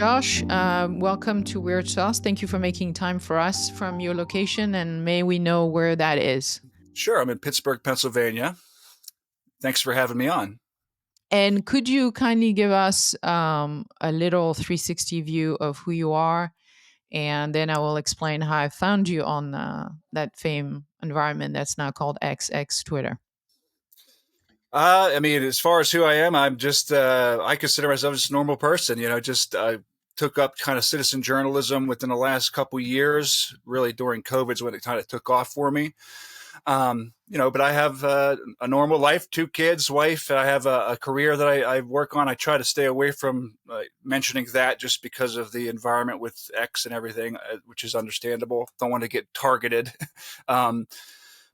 Josh. Welcome to Weird Sauce. Thank you for making time for us from your location, and may we know where that is. Sure, I'm in Pittsburgh, Pennsylvania. Thanks for having me on. And could you kindly give us a little 360 view of who you are? And then I will explain how I found you on that fame environment that's now called XX Twitter. I mean, as far as who I am, I'm just, I consider myself just a normal person. Just took up kind of citizen journalism within the last couple years. Really, during COVID is when it kind of took off for me. But I have a normal life, two kids, wife. I have a career that I work on. I try to stay away from mentioning that just because of the environment with X and everything, which is understandable. Don't want to get targeted. um,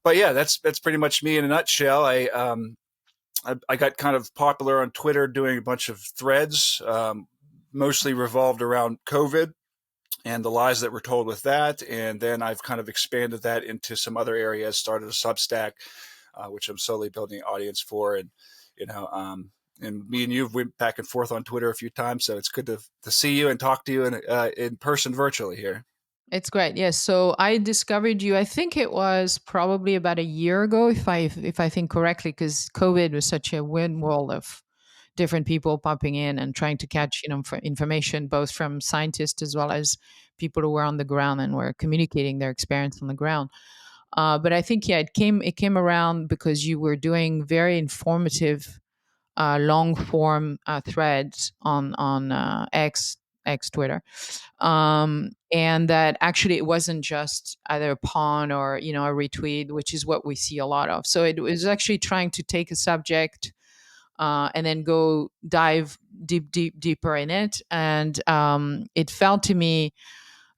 but yeah, that's pretty much me in a nutshell. I got kind of popular on Twitter doing a bunch of threads, mostly revolved around COVID and the lies that were told with that. And then I've kind of expanded that into some other areas, started a Substack, which I'm slowly building an audience for. You know, um, and me and you have went back and forth on Twitter a few times. So it's good to see you and talk to you in person virtually here. It's great. Yes. So I discovered you. I think it was probably about a year ago, if I think correctly, because COVID was such a windwall of different people popping in and trying to catch for information, both from scientists as well as people who were on the ground and were communicating their experience on the ground. But I think it came around because you were doing very informative long form threads on X Twitter, and that actually it wasn't just either a pawn or a retweet, which is what we see a lot of. So it was actually trying to take a subject and then go dive deeper in it, and it felt to me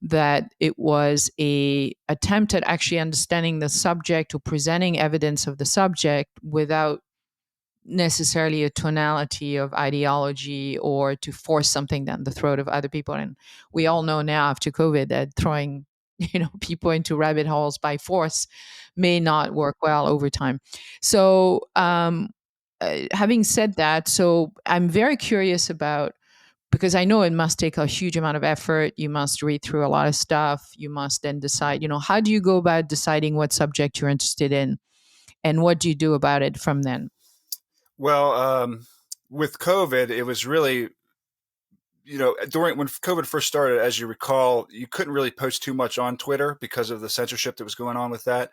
that it was a attempt at actually understanding the subject or presenting evidence of the subject without necessarily a tonality of ideology or to force something down the throat of other people. And we all know now after COVID that throwing people into rabbit holes by force may not work well over time. So having said that, so I'm very curious about, because I know it must take a huge amount of effort. You must read through a lot of stuff. You must then decide, how do you go about deciding what subject you're interested in, and what do you do about it from then? Well, with COVID, it was really, during when COVID first started, as you recall, you couldn't really post too much on Twitter because of the censorship that was going on with that.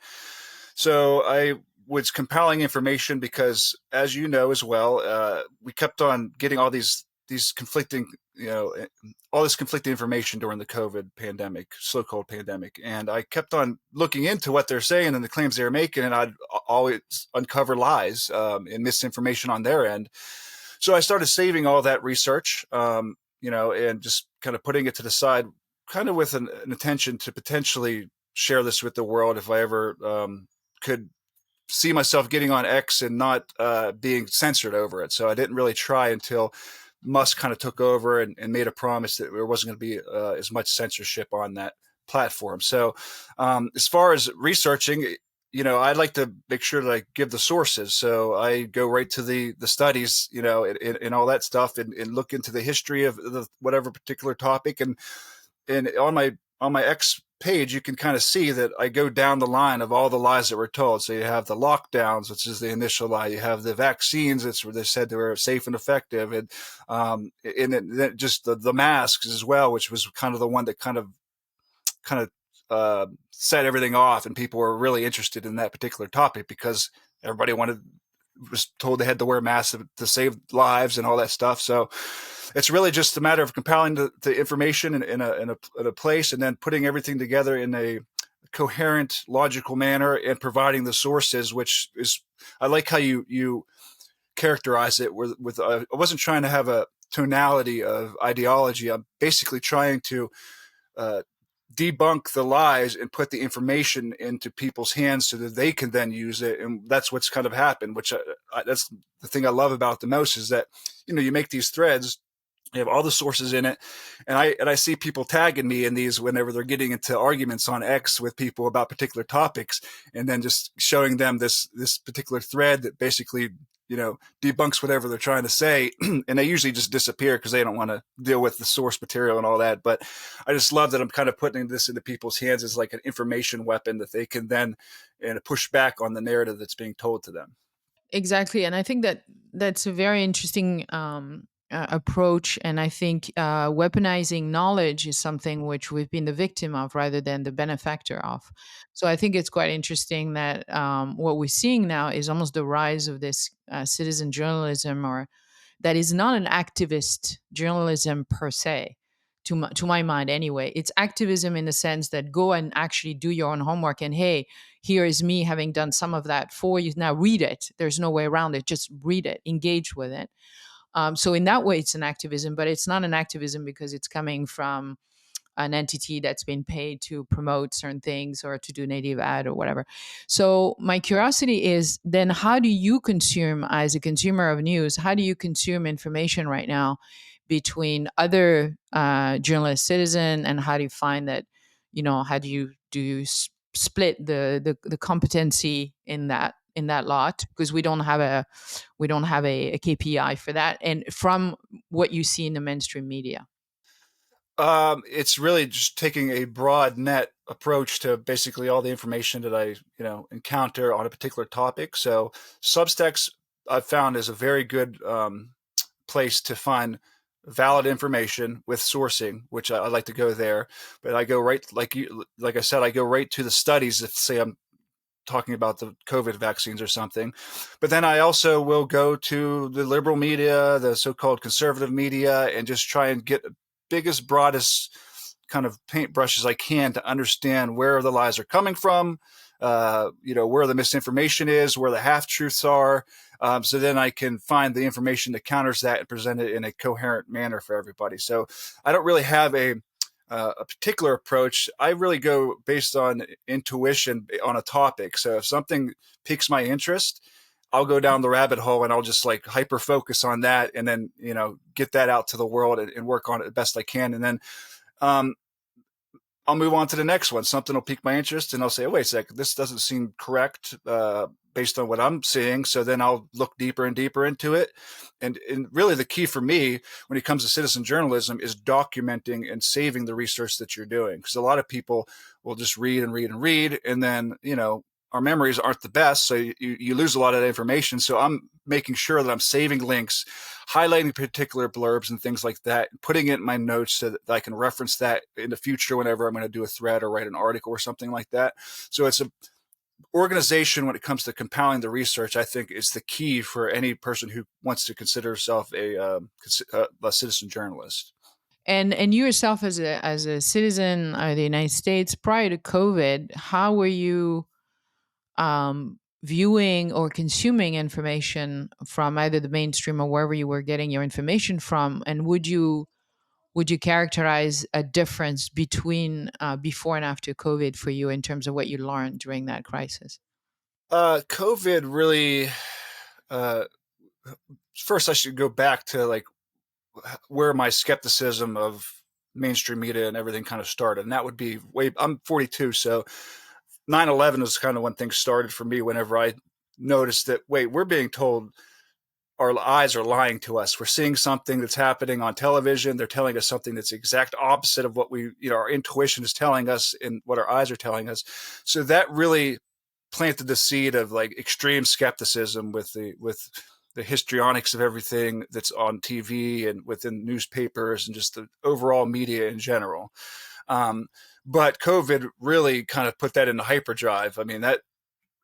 So I was compiling information because, as you know as well, we kept on getting all these conflicting, all this conflicting information during the COVID pandemic, so-called pandemic, and I kept on looking into what they're saying and the claims they're making, and I'd always uncover lies and misinformation on their end. So I started saving all that research, and just kind of putting it to the side, kind of with an intention to potentially share this with the world if I ever could see myself getting on X and not being censored over it. So I didn't really try until Musk kind of took over and made a promise that there wasn't going to be as much censorship on that platform. So as far as researching, I'd like to make sure that I give the sources. So I go right to the studies, and all that stuff, and look into the history of whatever particular topic. And on my X page, you can kind of see that I go down the line of all the lies that were told. So you have the lockdowns, which is the initial lie. You have the vaccines, that's where they said they were safe and effective, and then just the masks as well, which was kind of the one that kind of set everything off, and people were really interested in that particular topic because everybody was told they had to wear masks to save lives and all that stuff. So it's really just a matter of compiling the information in a place, and then putting everything together in a coherent, logical manner, and providing the sources, which is, I like how you characterize it with I wasn't trying to have a tonality of ideology. I'm basically trying to uh, debunk the lies and put the information into people's hands so that they can then use it. And that's what's kind of happened, which that's the thing I love about the most, is that, you make these threads, you have all the sources in it, and I see people tagging me in these whenever they're getting into arguments on X with people about particular topics, and then just showing them this particular thread that basically debunks whatever they're trying to say, and they usually just disappear because they don't want to deal with the source material and all that. But I just love that I'm kind of putting this into people's hands as like an information weapon that they can then push back on the narrative that's being told to them. Exactly, and I think that that's a very interesting approach. And I think weaponizing knowledge is something which we've been the victim of rather than the benefactor of. So I think it's quite interesting that what we're seeing now is almost the rise of this citizen journalism, or that is not an activist journalism per se. To my mind anyway, it's activism in the sense that go and actually do your own homework, and hey, here is me having done some of that for you. Now read it. There's no way around it. Just read it, engage with it. So in that way, it's an activism, but it's not an activism because it's coming from an entity that's been paid to promote certain things or to do native ad or whatever. So my curiosity is then, how do you consume, as a consumer of news, how do you consume information right now between other journalist citizen, and how do you find that, how do you split the competency in that lot, because we don't have a KPI for that, and from what you see in the mainstream media. It's really just taking a broad net approach to basically all the information that I, encounter on a particular topic. So Substacks I've found is a very good place to find valid information with sourcing, which I like to go there. But I go right, like I said, I go right to the studies. If say I'm talking about the COVID vaccines or something. But then I also will go to the liberal media, the so-called conservative media, and just try and get the biggest, broadest kind of paintbrush as I can to understand where the lies are coming from, where the misinformation is, where the half truths are. So then I can find the information that counters that and present it in a coherent manner for everybody. So I don't really have a particular approach. I really go based on intuition on a topic. So if something piques my interest, I'll go down the rabbit hole and I'll just like hyper focus on that, and then get that out to the world and work on it the best I can. And then um, I'll move on to the next one. Something will pique my interest, and I'll say, oh, wait a second, this doesn't seem correct based on what I'm seeing. So then I'll look deeper and deeper into it. And really the key for me when it comes to citizen journalism is documenting and saving the research that you're doing. Because a lot of people will just read and read and read. And then, our memories aren't the best. So you lose a lot of that information. So I'm making sure that I'm saving links, highlighting particular blurbs and things like that, putting it in my notes so that I can reference that in the future whenever I'm going to do a thread or write an article or something like that. So it's a organization when it comes to compiling the research, I think, is the key for any person who wants to consider herself a citizen journalist. And you yourself, as a citizen of the United States prior to COVID, how were you viewing or consuming information from either the mainstream or wherever you were getting your information from? And would you characterize a difference between before and after COVID for you in terms of what you learned during that crisis? COVID really. Uh, First, I should go back to like where my skepticism of mainstream media and everything kind of started, and that would be I'm 42, so 9/11 was kind of when things started for me. Whenever I noticed that, wait, we're being told our eyes are lying to us. We're seeing something that's happening on television. They're telling us something that's the exact opposite of what our intuition is telling us and what our eyes are telling us. So that really planted the seed of like extreme skepticism with the histrionics of everything that's on TV and within newspapers and just the overall media in general. Um, but COVID really kind of put that into hyperdrive. I mean, that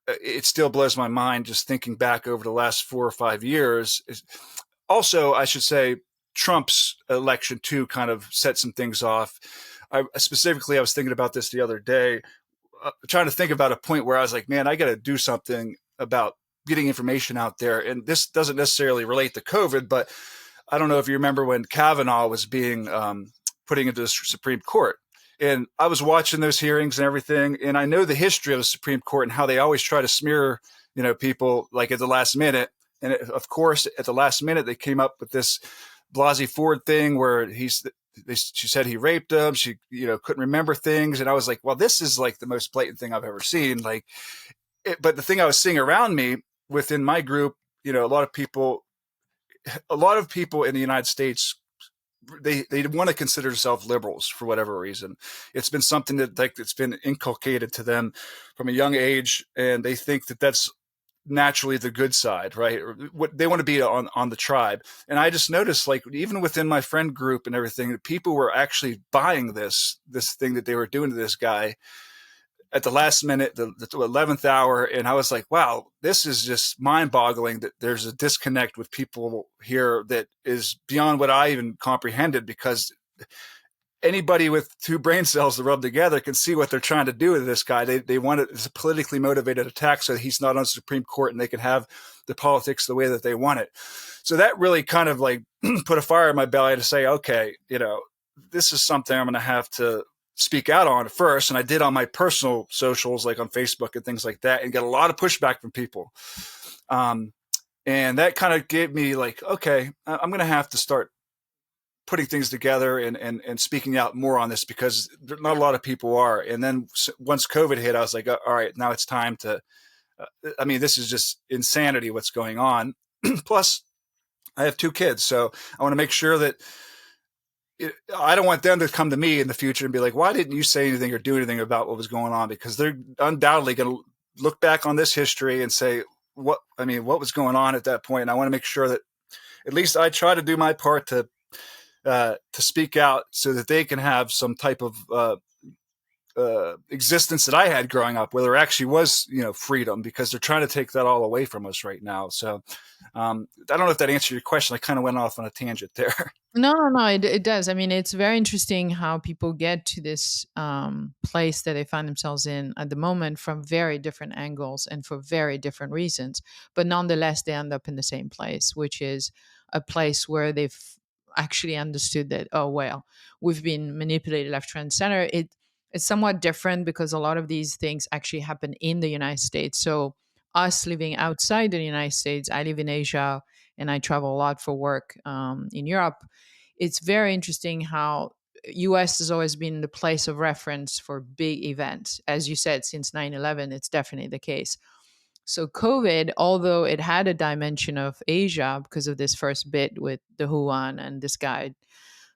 it still blows my mind just thinking back over the last 4 or 5 years. Also, I should say Trump's election too kind of set some things off. I was thinking about this the other day, trying to think about a point where I was like, man, I got to do something about getting information out there. And this doesn't necessarily relate to COVID, but I don't know if you remember when Kavanaugh was being putting into the Supreme Court. And I was watching those hearings and everything, and I know the history of the Supreme Court and how they always try to smear, people like at the last minute. And of course, at the last minute, they came up with this Blasey Ford thing where she said he raped him. She, couldn't remember things. And I was like, well, this is like the most blatant thing I've ever seen. But the thing I was seeing around me within my group a lot of people in the United States, they want to consider themselves liberals for whatever reason. It's been something that like it's been inculcated to them from a young age, and they think that that's naturally the good side, right? Or what they want to be on the tribe. And I just noticed, like even within my friend group and everything, people were actually buying this thing that they were doing to this guy at the last minute, the 11th hour. And I was like, wow, this is just mind boggling that there's a disconnect with people here that is beyond what I even comprehended, because anybody with two brain cells to rub together can see what they're trying to do with this guy. They want it as a politically motivated attack so that he's not on the Supreme Court and they can have the politics the way that they want it. So that really kind of like put a fire in my belly to say, okay, this is something I'm going to have to speak out on first. And I did on my personal socials, like on Facebook and things like that, and get a lot of pushback from people. And that kind of gave me like, okay, I'm going to have to start putting things together and speaking out more on this, because not a lot of people are. And then once COVID hit, I was like, all right, now it's time to, this is just insanity what's going on. Plus I have two kids. So I want to make sure that I don't want them to come to me in the future and be like, why didn't you say anything or do anything about what was going on? Because they're undoubtedly going to look back on this history and say, what was going on at that point? And I want to make sure that at least I try to do my part to speak out so that they can have some type of existence that I had growing up, where there actually was, freedom, because they're trying to take that all away from us right now. So I don't know if that answered your question. I kind of went off on a tangent there. No, no, no, it does. I mean, it's very interesting how people get to this place that they find themselves in at the moment from very different angles and for very different reasons. But nonetheless, they end up in the same place, which is a place where they've actually understood that, oh, well, we've been manipulated left, right, and center. It's somewhat different because a lot of these things actually happen in the United States. So, us living outside the United States, I live in Asia and I travel a lot for work in Europe. It's very interesting how US has always been the place of reference for big events. As you said, since 9/11, it's definitely the case. So COVID, although it had a dimension of Asia because of this first bit with the Wuhan and this guy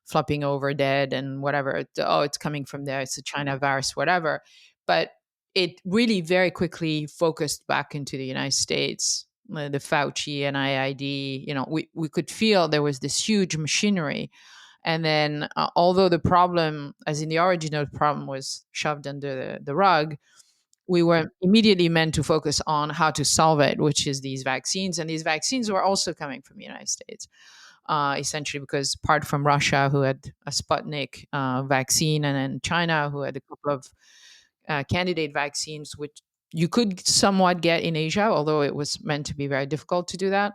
flopping over dead and whatever, oh, it's coming from there, it's a China virus, whatever. But it really very quickly focused back into the United States. The Fauci and IID, we could feel there was this huge machinery. And then, although the problem, as in the origin of the problem, was shoved under the rug, we were immediately meant to focus on how to solve it, which is these vaccines. And these vaccines were also coming from the United States, essentially because apart from Russia, who had a Sputnik vaccine, and then China, who had a couple of candidate vaccines, which you could somewhat get in Asia, although it was meant to be very difficult to do that.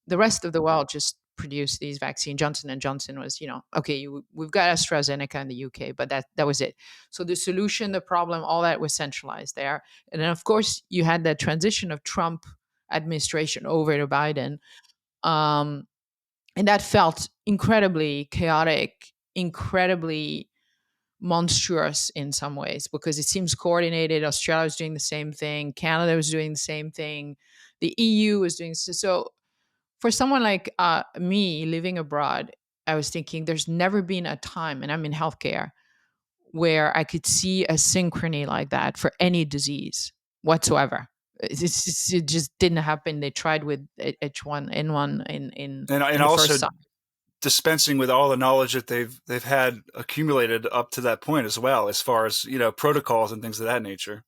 The rest of the world just produced these vaccines. Johnson and Johnson was, okay, we've got AstraZeneca in the UK, but that was it. So the solution, the problem, all that was centralized there. And then of course you had that transition of Trump administration over to Biden, um, and that felt incredibly chaotic, incredibly monstrous in some ways because it seems coordinated. Australia was doing the same thing, Canada was doing the same thing, the EU was doing so for someone like me living abroad, I was thinking there's never been a time, and I'm in healthcare, where I could see a synchrony like that for any disease whatsoever. It just didn't happen. They tried with H1N1 And in the first also time. dispensing with all the knowledge that they've had accumulated up to that point as well, as far as protocols and things of that nature.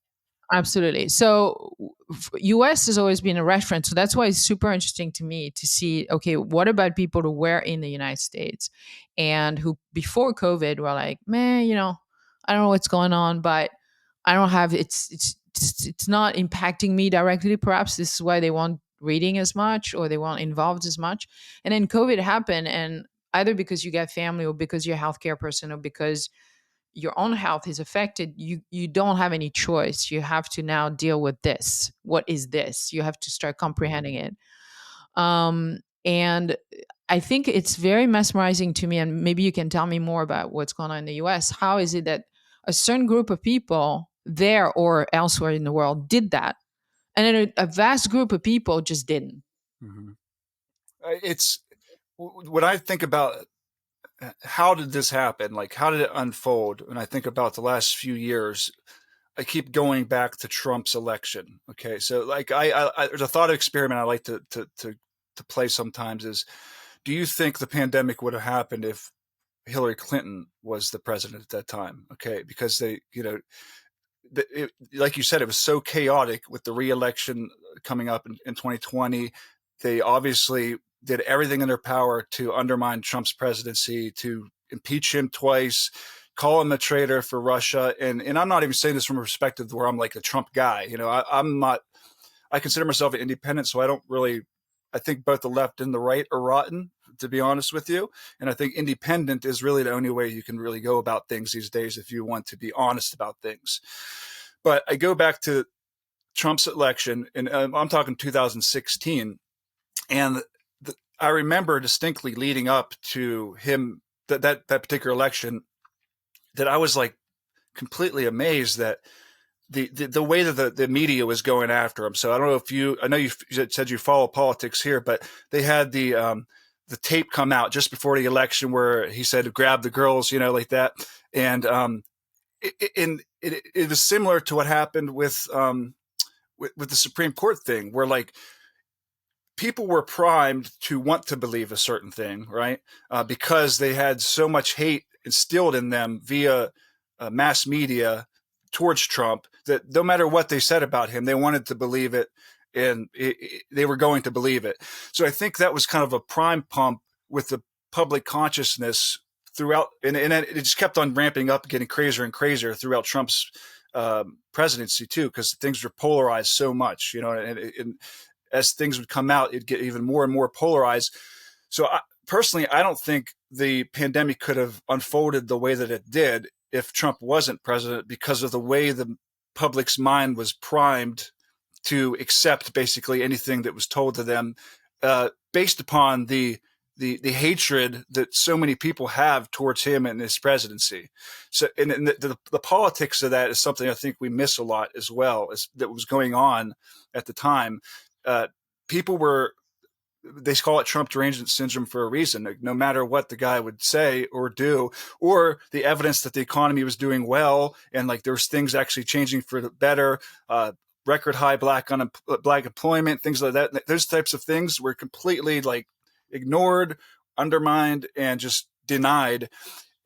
Absolutely. So US has always been a reference. So that's why it's super interesting to me to see, okay, what about people who were in the United States and who before COVID were like, man, I don't know what's going on, but I don't have it's not impacting me directly. Perhaps this is why they weren't reading as much or they weren't involved as much. And then COVID happened, and either because you get family or because you're a healthcare person or because your own health is affected, you don't have any choice. You have to now deal with this. What is this? You have to start comprehending it. And I think it's very mesmerizing to me, and maybe you can tell me more about what's going on in the US. How is it that a certain group of people there or elsewhere in the world did that, and then a vast group of people just didn't? Mm-hmm. It's when I think about how did this happen, like how did it unfold. When I think about the last few years, I keep going back to Trump's election. Okay, so like there's a thought experiment I like to play sometimes is, do you think the pandemic would have happened if Hillary Clinton was the president at that time? Okay, because they, like you said, it was so chaotic with the reelection coming up in 2020. They obviously did everything in their power to undermine Trump's presidency, to impeach him twice, call him a traitor for Russia. And I'm not even saying this from a perspective where I'm like the Trump guy. I'm not. I consider myself an independent, so I don't really. I think both the left and the right are rotten, to be honest with you. And I think independent is really the only way you can really go about things these days if you want to be honest about things. But I go back to Trump's election, and I'm talking 2016, and I remember distinctly leading up to him that particular election that I was like completely amazed that the way that the media was going after him. So I don't know if I know you said you follow politics here, but they had the tape come out just before the election where he said grab the girls, like that, and it was similar to what happened with the Supreme Court thing, where like people were primed to want to believe a certain thing, right? Because they had so much hate instilled in them via mass media towards Trump that no matter what they said about him, they wanted to believe it, and they were going to believe it. So I think that was kind of a prime pump with the public consciousness throughout, and it just kept on ramping up, getting crazier and crazier throughout Trump's presidency too, because things were polarized so much, and as things would come out, it'd get even more and more polarized. So personally, I don't think the pandemic could have unfolded the way that it did if Trump wasn't president, because of the way the public's mind was primed to accept basically anything that was told to them, based upon the hatred that so many people have towards him and his presidency. So, and the politics of that is something I think we miss a lot as well, as that was going on at the time. Uh, People were, they call it Trump derangement syndrome for a reason. Like, no matter what the guy would say or do, or the evidence that the economy was doing well, and like there's things actually changing for the better, record high black employment, things like that. Those types of things were completely like ignored, undermined, and just denied.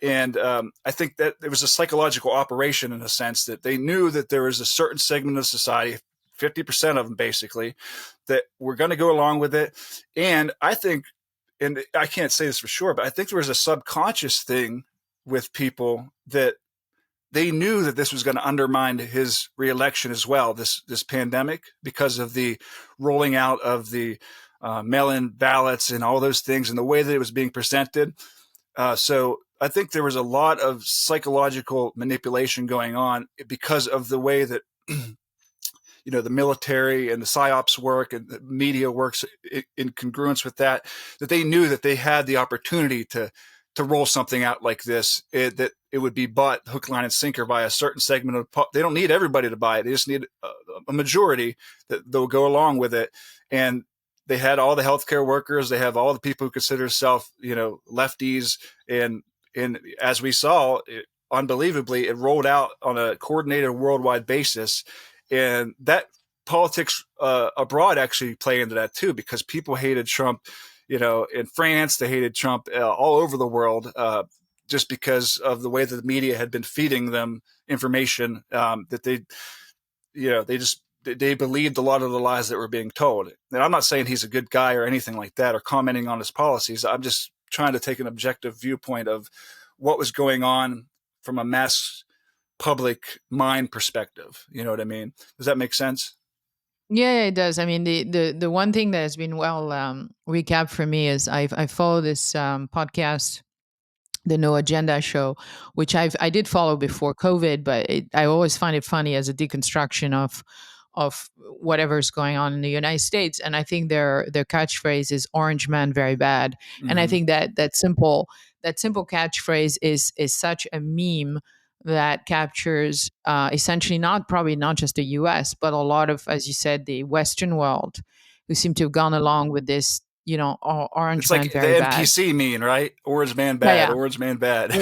And I think that it was a psychological operation in a sense that they knew that there was a certain segment of society, 50% of them basically, that were going to go along with it. And I think, and I can't say this for sure, but I think there was a subconscious thing with people that they knew that this was going to undermine his reelection as well, this pandemic, because of the rolling out of the mail-in ballots and all those things and the way that it was being presented. So I think there was a lot of psychological manipulation going on because of the way that the military and the psyops work and the media works in congruence with that. That they knew that they had the opportunity to roll something out like this, that it would be bought hook, line, and sinker by a certain segment of they don't need everybody to buy it. They just need a majority that will go along with it. And they had all the healthcare workers. They have all the people who consider themselves, lefties. And as we saw, unbelievably, it rolled out on a coordinated worldwide basis. And that politics abroad actually play into that too, because people hated Trump, in France. They hated Trump all over the world, just because of the way that the media had been feeding them information, that they believed a lot of the lies that were being told. And I'm not saying he's a good guy or anything like that, or commenting on his policies. I'm just trying to take an objective viewpoint of what was going on from a mass public mind perspective. You know what I mean? Does that make sense? Yeah, it does. I mean, the one thing that has been well recapped for me is I follow this podcast, the No Agenda show, which I did follow before COVID, but I always find it funny as a deconstruction of whatever's going on in the United States. And I think their catchphrase is "Orange Man, very bad." And I Mm-hmm. think that simple catchphrase is such a meme that captures essentially not just the U.S. but a lot of, as you said, the Western world. who seem to have gone along with this, It's orange man like the very bad. NPC meme, right? Orange man Yeah, bad, yeah. orange man bad.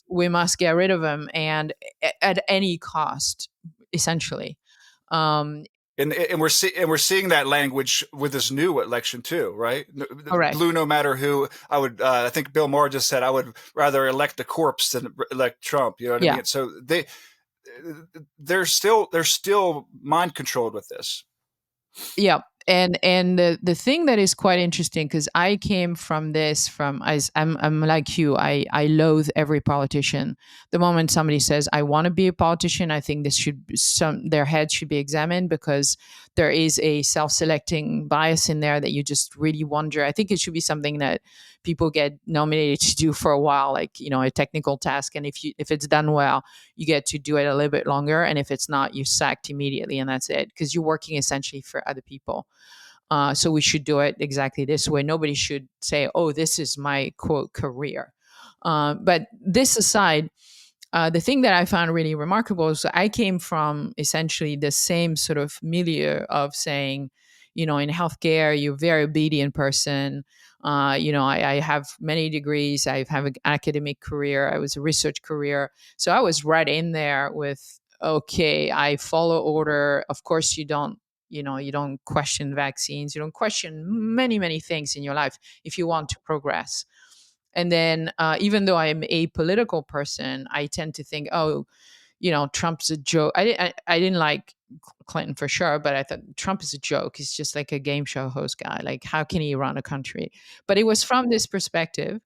We must get rid of him, and at any cost, essentially. Um, And we're seeing that language with this new election too, right? Correct. Blue, no matter who. I think Bill Maher just said, I would rather elect a corpse than elect Trump. You know what I Yeah. mean? So they're still mind controlled with this. Yeah. And the thing that is quite interesting, because I came from this from I'm like you, I loathe every politician. The moment somebody says I want to be a politician, I think this should some their head should be examined, because there is a self-selecting bias in there that you just really wonder. I think it should be something that people get nominated to do for a while, like, a technical task, and if it's done well, you get to do it a little bit longer, and if it's not, you're sacked immediately, and that's it, because you're working essentially for other people. So we should do it exactly this way. Nobody should say, "Oh, this is my quote career." But this aside, the thing that I found really remarkable is I came from essentially the same sort of milieu of saying, in healthcare, you're a very obedient person. I have many degrees. I have an academic career. I was a research career. So I was right in there with, okay, I follow order. Of course, you don't question vaccines. You don't question many, many things in your life if you want to progress. And then, even though I am a political person, I tend to think, oh, Trump's a joke. I didn't like Clinton for sure, but I thought Trump is a joke. He's just like a game show host guy. Like, how can he run a country? But it was from this perspective.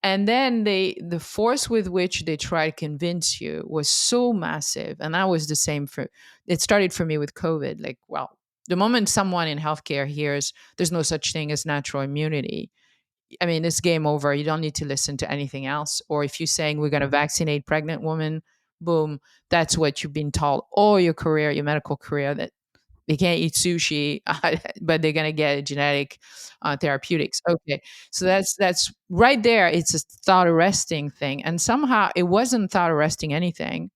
And then the force with which they try to convince you was so massive. And that was the same it started for me with COVID. Like, well, the moment someone in healthcare hears there's no such thing as natural immunity, I mean, it's game over. You don't need to listen to anything else. Or if you're saying we're going to vaccinate pregnant women, boom, that's what you've been told all your career, your medical career, that they can't eat sushi, but they're going to get genetic therapeutics. Okay, so that's right there. It's a thought arresting thing, and somehow it wasn't thought arresting anything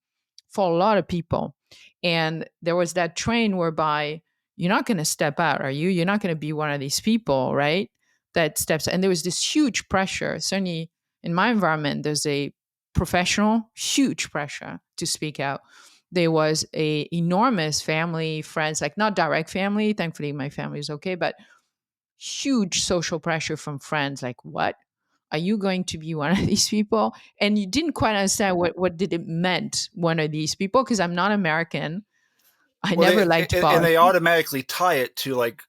for a lot of people. And there was that train whereby you're not going to step out, are you? You're not going to be one of these people, right? That steps. And there was this huge pressure. Certainly in my environment, there's a professional, huge pressure to speak out. There was a enormous family, friends, like not direct family. Thankfully, my family is okay, but huge social pressure from friends. Like, what? Are you going to be one of these people? And you didn't quite understand what did it meant, one of these people, because I'm not American. I Well, never liked they politics. automatically tie it to like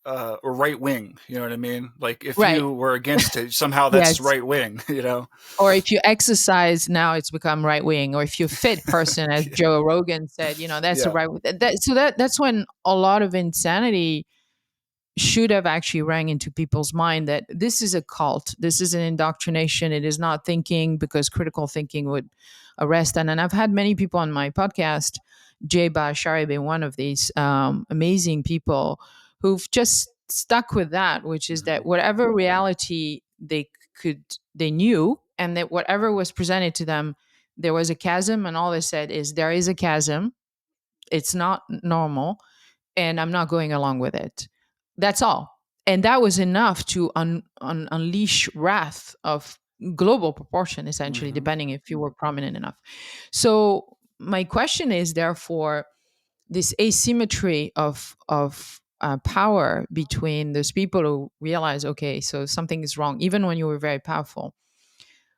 or right wing. You know what I mean? Like if Right. you were against it, somehow that's Yes. right wing. You know? Or if you exercise, now it's become right wing. Or if you're a fit person, as Yeah. Joe Rogan said, that's a Yeah. right. So that's when a lot of insanity should have actually rang into people's mind, that this is a cult, this is an indoctrination, it is not thinking, because critical thinking would arrest. And I've had many people on my podcast, Jay Bashari being one of these amazing people, who've just stuck with that, which is Mhm. that whatever reality they knew, and that whatever was presented to them, there was a chasm, and all they said is there is a chasm, it's not normal, and I'm not going along with it. That's all. And that was enough to unleash wrath of global proportion, essentially, Mhm. depending if you were prominent enough. So my question is, therefore, this asymmetry of power between those people who realize, okay, so something is wrong, even when you were very powerful.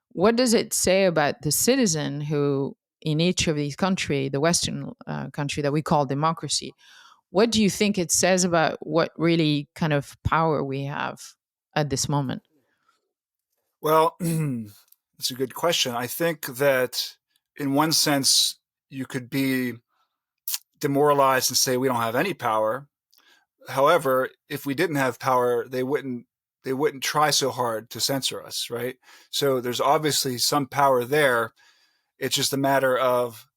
What does it say about the citizen who, in each of these country, the Western country that we call democracy, what do you think it says about what really kind of power we have at this moment? Well, that's a good question. I think that in one sense, you could be demoralized and say we don't have any power. However, if we didn't have power, they wouldn't try so hard to censor us, right? So there's obviously some power there. It's just a matter of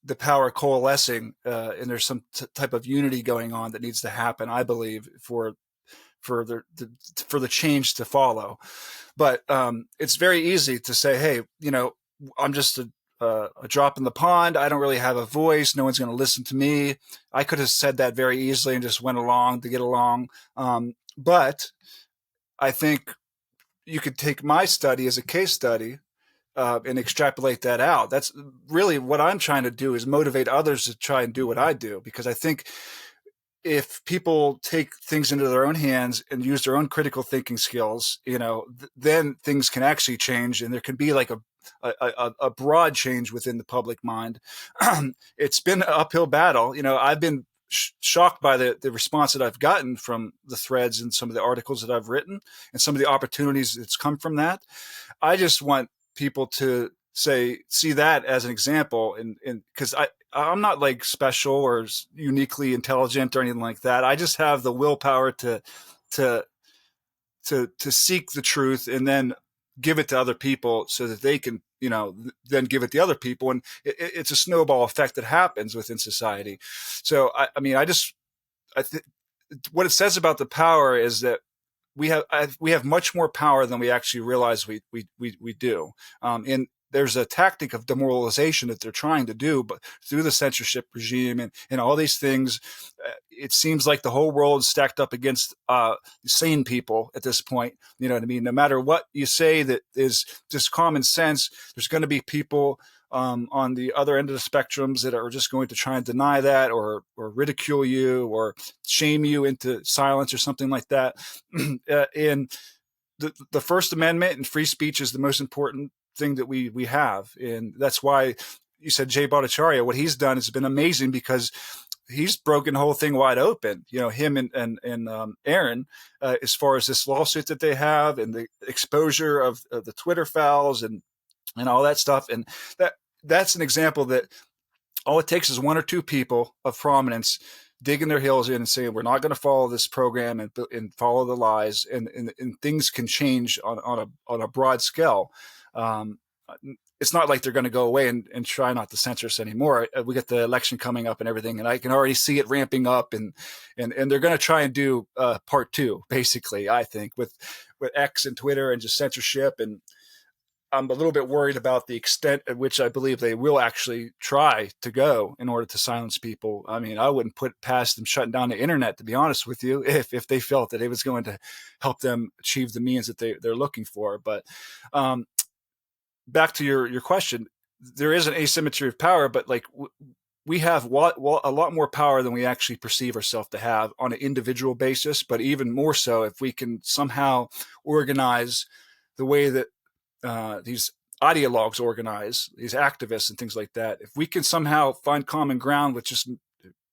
the power coalescing, and there's some type of unity going on that needs to happen, I believe, for for the change to follow. But it's very easy to say, hey, I'm just a drop in the pond. I don't really have a voice. No one's going to listen to me. I could have said that very easily and just went along to get along. But I think you could take my study as a case study and extrapolate that out. That's really what I'm trying to do, is motivate others to try and do what I do, because I think if people take things into their own hands and use their own critical thinking skills, then things can actually change, and there can be like a broad change within the public mind. It's been an uphill battle. I've been shocked by the response that I've gotten from the threads and some of the articles that I've written and some of the opportunities that's come from that. I just want people to see that as an example, and because I'm not like special or uniquely intelligent or anything like that. I just have the willpower to to seek the truth and then give it to other people so that they can, then give it to other people. And it's a snowball effect that happens within society. So, I mean, what it says about the power is that we have much more power than we actually realize we do. And there's a tactic of demoralization that they're trying to do, but through the censorship regime and all these things, it seems like the whole world is stacked up against sane people at this point. You know what I mean? No matter what you say that is just common sense, there's going to be people on the other end of the spectrums that are just going to try and deny that, or ridicule you, or shame you into silence or something like that. And the First Amendment and free speech is the most important thing that we have. And that's why you said Jay Bhattacharya, what he's done has been amazing, because he's broken the whole thing wide open. Him and Aaron, as far as this lawsuit that they have and the exposure of the Twitter files and all that stuff. And that's an example that all it takes is one or two people of prominence digging their heels in and saying, we're not going to follow this program and follow the lies, and things can change on a broad scale. It's not like they're going to go away and try not to censor us anymore. We got the election coming up and everything, and I can already see it ramping up, and they're going to try and do part two, basically, I think, with X and Twitter and just censorship. And I'm a little bit worried about the extent at which I believe they will actually try to go in order to silence people. I mean, I wouldn't put past them shutting down the internet, to be honest with you, if they felt that it was going to help them achieve the means that they're looking for. But back to your question, there is an asymmetry of power, but like we have a lot more power than we actually perceive ourselves to have on an individual basis, but even more so if we can somehow organize the way that these ideologues organize, these activists and things like that. If we can somehow find common ground with just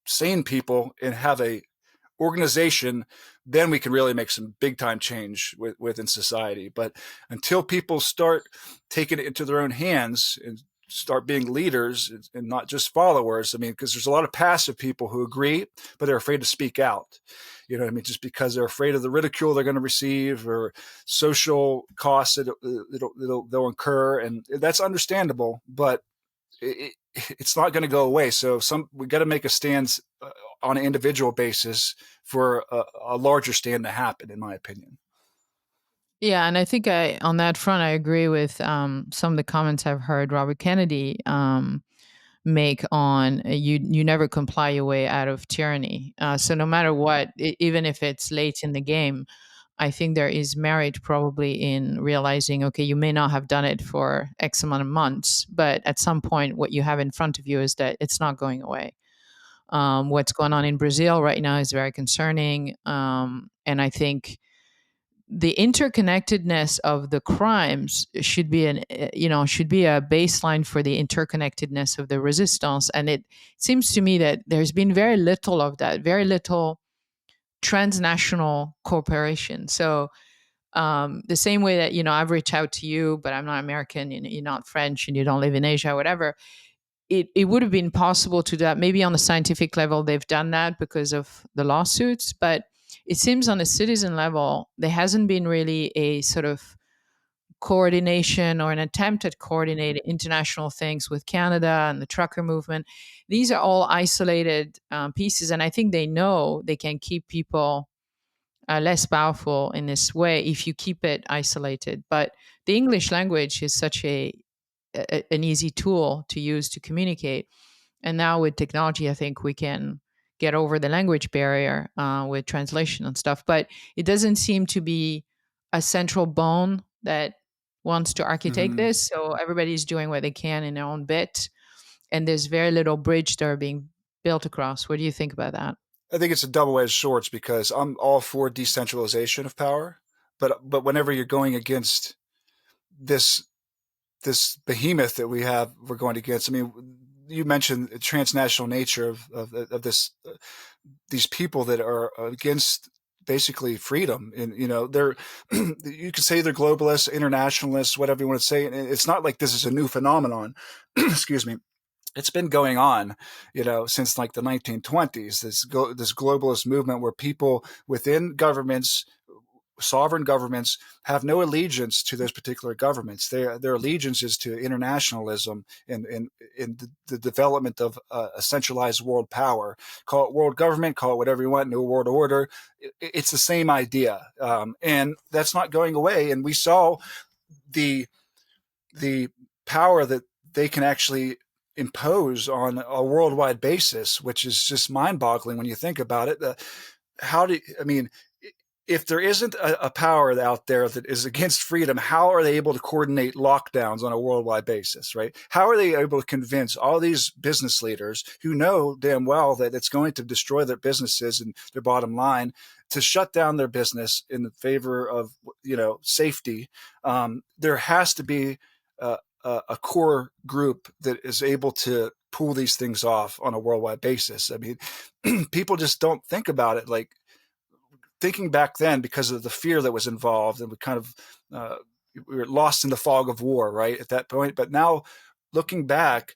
sane people and have a organization, then we can really make some big time change within society. But until people start taking it into their own hands and start being leaders and not just followers, I mean, because there's a lot of passive people who agree, but they're afraid to speak out. You know what I mean? Just because they're afraid of the ridicule they're going to receive or social costs that they'll incur. And that's understandable, but it's not going to go away. So we got to make a stand on an individual basis for a larger stand to happen, in my opinion. Yeah, and I think on that front, I agree with some of the comments I've heard Robert Kennedy make on you never comply your way out of tyranny. So no matter what, even if it's late in the game, I think there is merit probably in realizing, okay, you may not have done it for X amount of months, but at some point, what you have in front of you is that it's not going away. What's going on in Brazil right now is very concerning, and I think the interconnectedness of the crimes should be should be a baseline for the interconnectedness of the resistance. And it seems to me that there's been very little of that, very little transnational cooperation. So the same way that I've reached out to you, but I'm not American, and you're not French, and you don't live in Asia, whatever. It would have been possible to do that. Maybe on the scientific level, they've done that because of the lawsuits, but it seems on a citizen level, there hasn't been really a sort of coordination or an attempt at coordinating international things with Canada and the trucker movement. These are all isolated pieces, and I think they know they can keep people less powerful in this way if you keep it isolated. But the English language is such a an easy tool to use to communicate. And now with technology, I think we can get over the language barrier with translation and stuff. But it doesn't seem to be a central bone that wants to architect Hmm. this. So everybody's doing what they can in their own bit, and there's very little bridge that are being built across. What do you think about that? I think it's a double-edged sword because I'm all for decentralization of power, but whenever you're going against this this behemoth that we're going against. I mean, you mentioned the transnational nature of this these people that are against basically freedom, and they're you could say they're globalists, internationalists, whatever you want to say. And it's not like this is a new phenomenon. Excuse me. It's been going on, since like the 1920s. This globalist movement where people within governments, sovereign governments, have no allegiance to those particular governments. Their allegiance is to internationalism and the development of a centralized world power. Call it world government, call it whatever you want, new world order. It's the same idea, and that's not going away. And we saw the the power that they can actually impose on a worldwide basis, which is just mind-boggling when you think about it. How do I mean, if there isn't a power out there that is against freedom, how are they able to coordinate lockdowns on a worldwide basis, right? How are they able to convince all these business leaders who know damn well that it's going to destroy their businesses and their bottom line to shut down their business in favor of, safety? There has to be a core group that is able to pull these things off on a worldwide basis. I mean, people just don't think about it like thinking back then because of the fear that was involved, and we kind of we were lost in the fog of war, right, at that point. But now, looking back,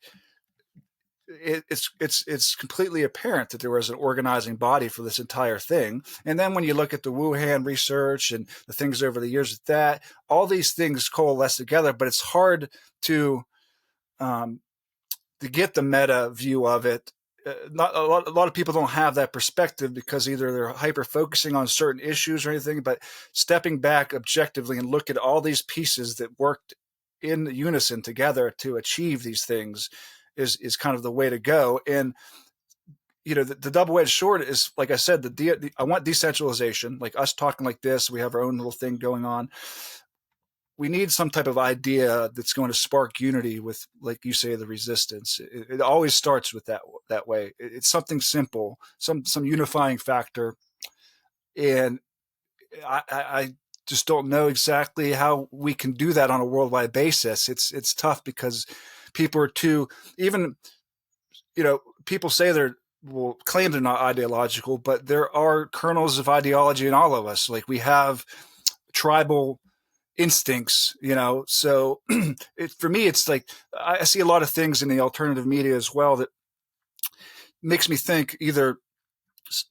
it's completely apparent that there was an organizing body for this entire thing. And then when you look at the Wuhan research and the things over the years with that, all these things coalesce together. But it's hard to um, to get the meta view of it. Not a lot of people don't have that perspective because either they're hyper focusing on certain issues or anything, but stepping back objectively and look at all these pieces that worked in unison together to achieve these things is kind of the way to go. And the double-edged sword is, like I said, I want decentralization, like us talking like this. We have our own little thing going on. We need some type of idea that's going to spark unity with, like you say, the resistance. It always starts with that way. It's something simple, some unifying factor, and I just don't know exactly how we can do that on a worldwide basis. It's tough because people are too, even people say they're, will claim they're not ideological, but there are kernels of ideology in all of us. Like we have tribal instincts, so for me, it's like I see a lot of things in the alternative media as well that makes me think either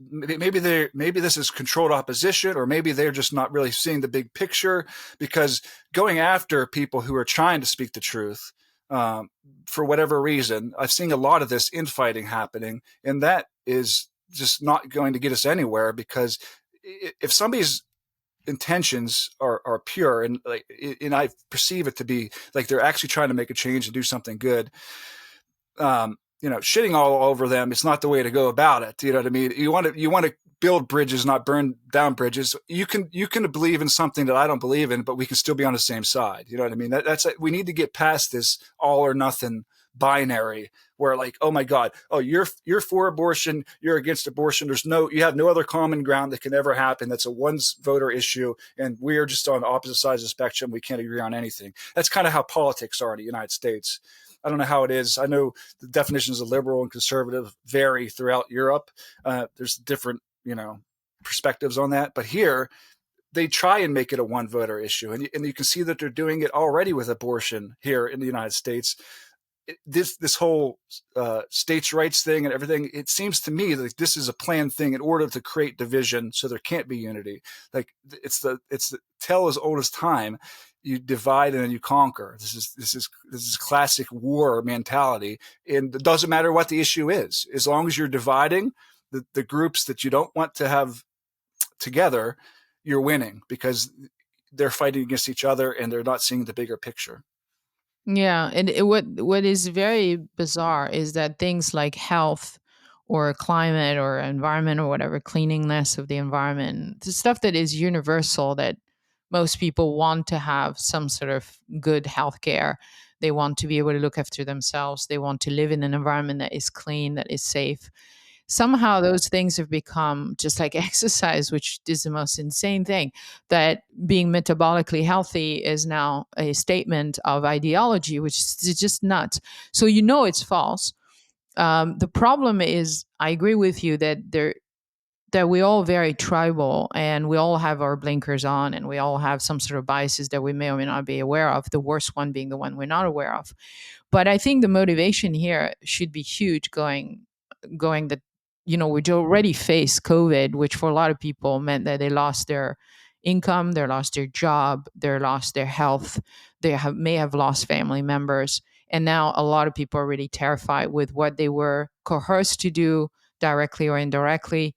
maybe this is controlled opposition, or maybe they're just not really seeing the big picture, because going after people who are trying to speak the truth, um, for whatever reason, I've seen a lot of this infighting happening, and that is just not going to get us anywhere. Because if somebody's intentions are pure, and I perceive it to be like they're actually trying to make a change and do something good, shitting all over them, it's not the way to go about it. You know what I mean? You want to build bridges, not burn down bridges. You can believe in something that I don't believe in, but we can still be on the same side. You know what I mean? That's we need to get past this all or nothing binary where, like, oh my God, oh, you're for abortion, you're against abortion. You have no other common ground that can ever happen. That's a one voter issue, and we're just on opposite sides of the spectrum. We can't agree on anything. That's kind of how politics are in the United States. I don't know how it is. I know the definitions of liberal and conservative vary throughout Europe. There's different, perspectives on that. But here, they try and make it a one voter issue. And you can see that they're doing it already with abortion here in the United States. This whole states' rights thing and everything, it seems to me like this is a planned thing in order to create division, so there can't be unity. Like it's the tale as old as time. You divide and then you conquer. This is classic war mentality, and it doesn't matter what the issue is, as long as you're dividing the groups that you don't want to have together, you're winning, because they're fighting against each other and they're not seeing the bigger picture. Yeah, and what is very bizarre is that things like health or climate or environment or whatever, cleanliness of the environment, the stuff that is universal, that most people want to have some sort of good health care. They want to be able to look after themselves. They want to live in an environment that is clean, that is safe. Somehow those things have become just like exercise, which is the most insane thing. That being metabolically healthy is now a statement of ideology, which is just nuts. So you know it's false. The problem is, I agree with you that we all very tribal and we all have our blinkers on and we all have some sort of biases that we may or may not be aware of. The worst one being the one we're not aware of. But I think the motivation here should be huge, going that, we already faced COVID, which for a lot of people meant that they lost their income, they lost their job, they lost their health, may have lost family members. And now a lot of people are really terrified with what they were coerced to do directly or indirectly.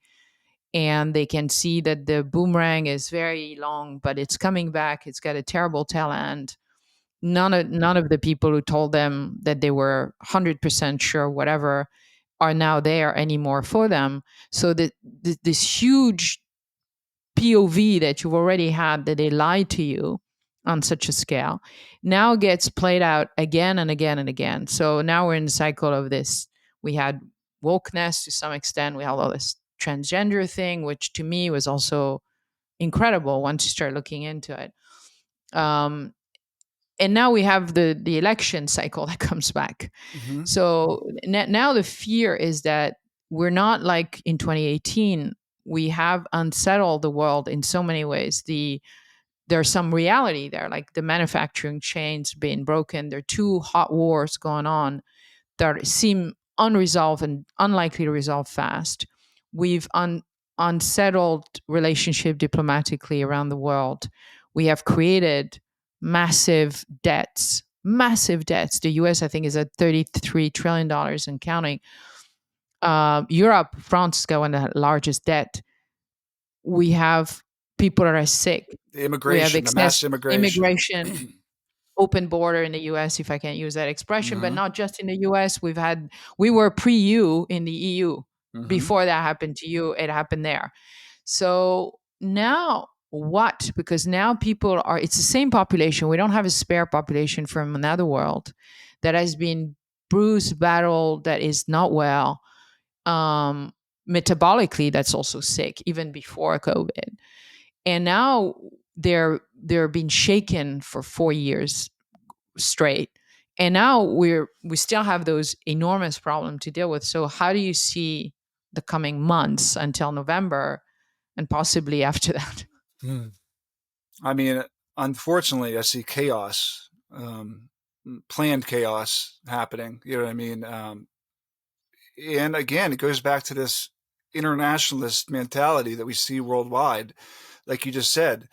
And they can see that the boomerang is very long, but it's coming back. It's got a terrible tail end. None of the people who told them that they were 100% sure whatever are now there anymore for them. So this huge POV that you've already had, that they lied to you on such a scale, now gets played out again and again and again. So now we're in the cycle of this. We had wokeness to some extent. We had all this transgender thing, which to me was also incredible once you start looking into it. Um, and now we have the election cycle that comes back. Mm-hmm. So now the fear is that we're not like in 2018. We have unsettled the world in so many ways. There's some reality there, like the manufacturing chains being broken. There are two hot wars going on that seem unresolved and unlikely to resolve fast. We've unsettled relationship diplomatically around the world. We have created massive debts, massive debts. The US, I think, is at $33 trillion and counting. Europe, France has got one of the largest debt. We have people that are sick. The We have immigration, the excess mass immigration. immigration, open border in the US, if I can't use that expression, but Mm-hmm. not just in the US. We were pre-U in the EU. Mm-hmm. Before that happened to you, it happened there. So now what? Because now it's the same population. We don't have a spare population from another world that has been bruised, battled, that is not well. Um, Metabolically, that's also sick, even before COVID. And now they're being shaken for 4 years straight. And now we still have those enormous problems to deal with. So how do you see the coming months until November and possibly after that? Hmm. I mean, unfortunately, I see chaos, planned chaos happening. You know what I mean? And again, it goes back to this internationalist mentality that we see worldwide. Like you just said,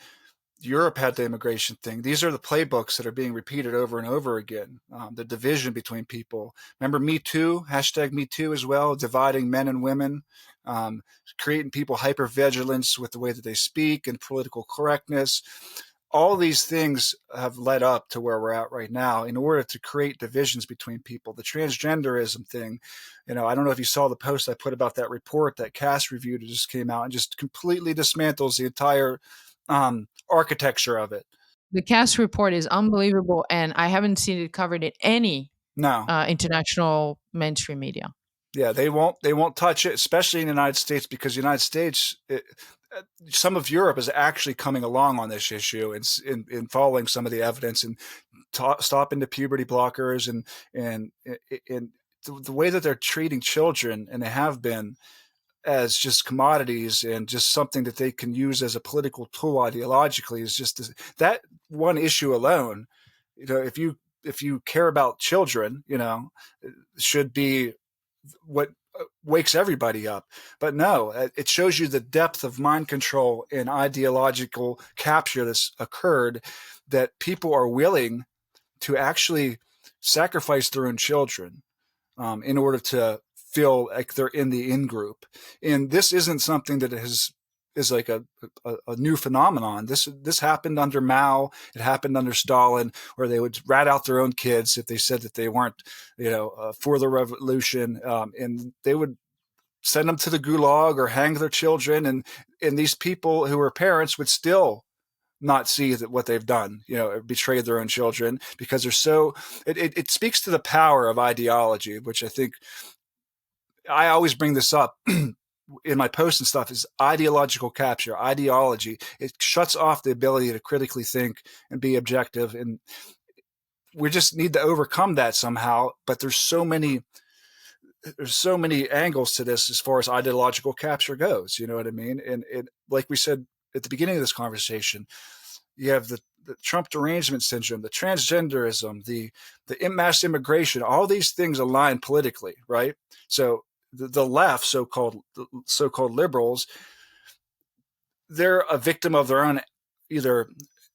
Europe had the immigration thing. These are the playbooks that are being repeated over and over again. The division between people. Remember Me Too, hashtag Me Too as well, dividing men and women, um, creating people hypervigilance with the way that they speak and political correctness. All these things have led up to where we're at right now in order to create divisions between people. The transgenderism thing, I don't know if you saw the post I put about that report that Cass reviewed. It just came out and just completely dismantles the entire architecture of it. The cast report is unbelievable, and I haven't seen it covered in any No, international mainstream media. yeah, they won't touch it, especially in the United States, because the United States, some of Europe is actually coming along on this issue and in following some of the evidence and stopping the puberty blockers and the way that they're treating children, and they have been, as just commodities and just something that they can use as a political tool ideologically, is just that one issue alone. If you care about children, should be what wakes everybody up. But no, it shows you the depth of mind control and ideological capture that's occurred, that people are willing to actually sacrifice their own children in order to feel like they're in the in group. And this isn't something that has is like a new phenomenon. This happened under Mao. It happened under Stalin, where they would rat out their own kids if they said that they weren't, for the revolution, and they would send them to the gulag or hang their children, and these people who were parents would still not see that what they've done, betrayed their own children, because they're so. It speaks to the power of ideology, which I think I always bring this up in my posts and stuff, is ideological capture. Ideology, it shuts off the ability to critically think and be objective, and we just need to overcome that somehow. But there's so many angles to this as far as ideological capture goes. You know what I mean? And like we said at the beginning of this conversation, you have the Trump derangement syndrome, the transgenderism, the mass immigration. All these things align politically, right? So the left, so-called liberals, they're a victim of their own either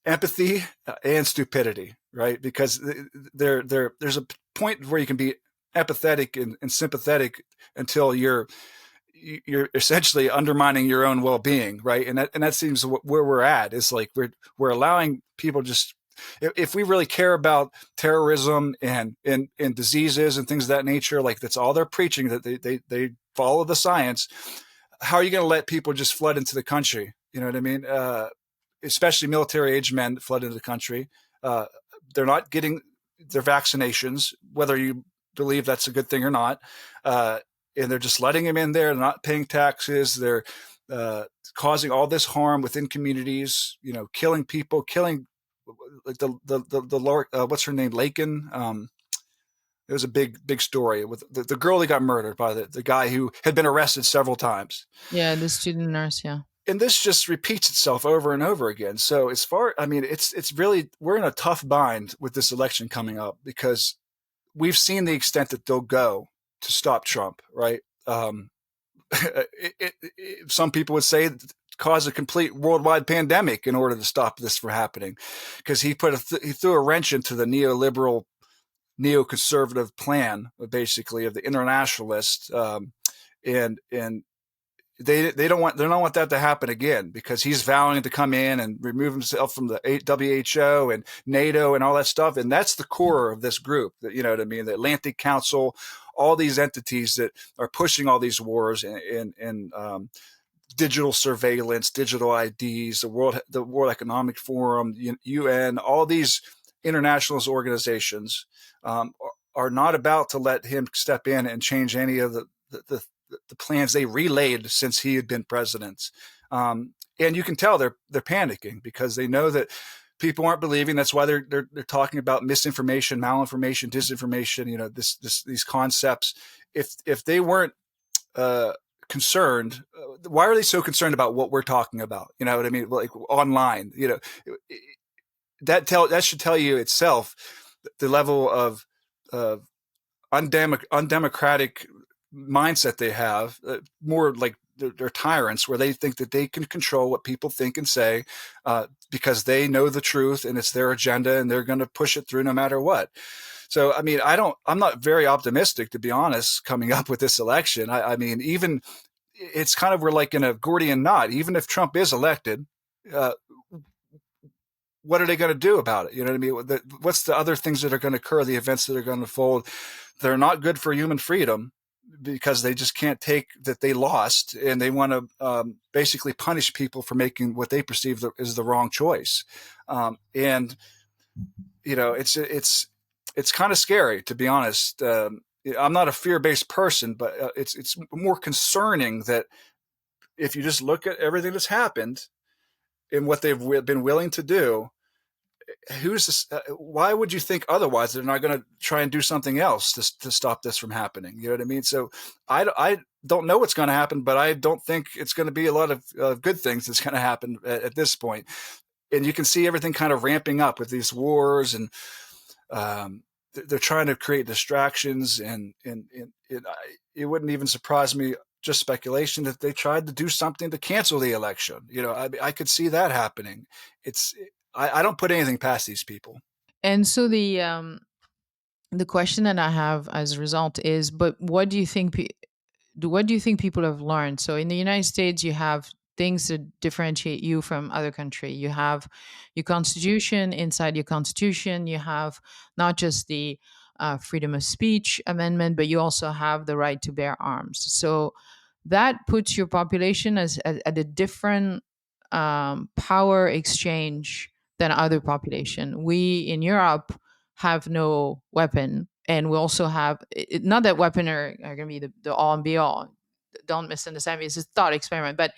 empathy and stupidity, right? Because there's a point where you can be empathetic and sympathetic until you're essentially undermining your own well-being, right? And that seems where we're at. It's like we're allowing people just, if we really care about terrorism and diseases and things of that nature, like that's all they're preaching, that they follow the science. How are you going to let people just flood into the country? You know what I mean? Especially military age men flood into the country. They're not getting their vaccinations, whether you believe that's a good thing or not. And they're just letting them in there. They're not paying taxes. They're causing all this harm within communities. Killing people, killing like the lower, what's her name, Lakin. It was a big story with the girl that got murdered by the guy who had been arrested several times. Yeah, the student nurse. Yeah. And this just repeats itself over and over again. So it's really, we're in a tough bind with this election coming up, because we've seen the extent that they'll go to stop Trump, right? Some people would say cause a complete worldwide pandemic in order to stop this from happening, because he threw a wrench into the neoliberal, neoconservative plan, basically, of the internationalists, and they don't want that to happen again, because he's vowing to come in and remove himself from the WHO and NATO and all that stuff. And that's the core of this group, you know what I mean? The Atlantic Council, all these entities that are pushing all these wars and digital surveillance, digital IDs, the World Economic Forum, UN, all these internationalist organizations are not about to let him step in and change any of the plans they relayed since he had been president. And you can tell they're panicking, because they know that people aren't believing. That's why they're talking about misinformation, malinformation, disinformation. These concepts. If they weren't concerned, why are they so concerned about what we're talking about? You know what I mean? Like online. That should tell you itself the level of undemocratic mindset they have. More like they're tyrants, where they think that they can control what people think and say, because they know the truth and it's their agenda, and they're going to push it through no matter what. So, I'm not very optimistic, to be honest, coming up with this election. Even it's kind of, we're like in a Gordian knot. Even if Trump is elected, what are they going to do about it? You know what I mean? What's the other things that are going to occur, the events that are going to unfold? They're not good for human freedom, because they just can't take that they lost, and they want to basically punish people for making what they perceive as the wrong choice. And it's kind of scary, to be honest. I'm not a fear-based person, but it's more concerning that if you just look at everything that's happened and what they've been willing to do, why would you think otherwise? They're not going to try and do something else to stop this from happening. You know what I mean? So I don't know what's going to happen, but I don't think it's going to be a lot of good things that's going to happen at this point. And you can see everything kind of ramping up with these wars, and they're trying to create distractions, and it wouldn't even surprise me, just speculation, that they tried to do something to cancel the election. I could see that happening. I don't put anything past these people. And so the question that I have as a result is, but what do you think? What do you think people have learned? So in the United States, you have things that differentiate you from other country. You have your constitution. Inside your constitution, you have not just the freedom of speech amendment, but you also have the right to bear arms. So that puts your population at a different power exchange than other population. We in Europe have no weapon, and we also have not that weapon are going to be the all and be all. Don't misunderstand me. It's a thought experiment, but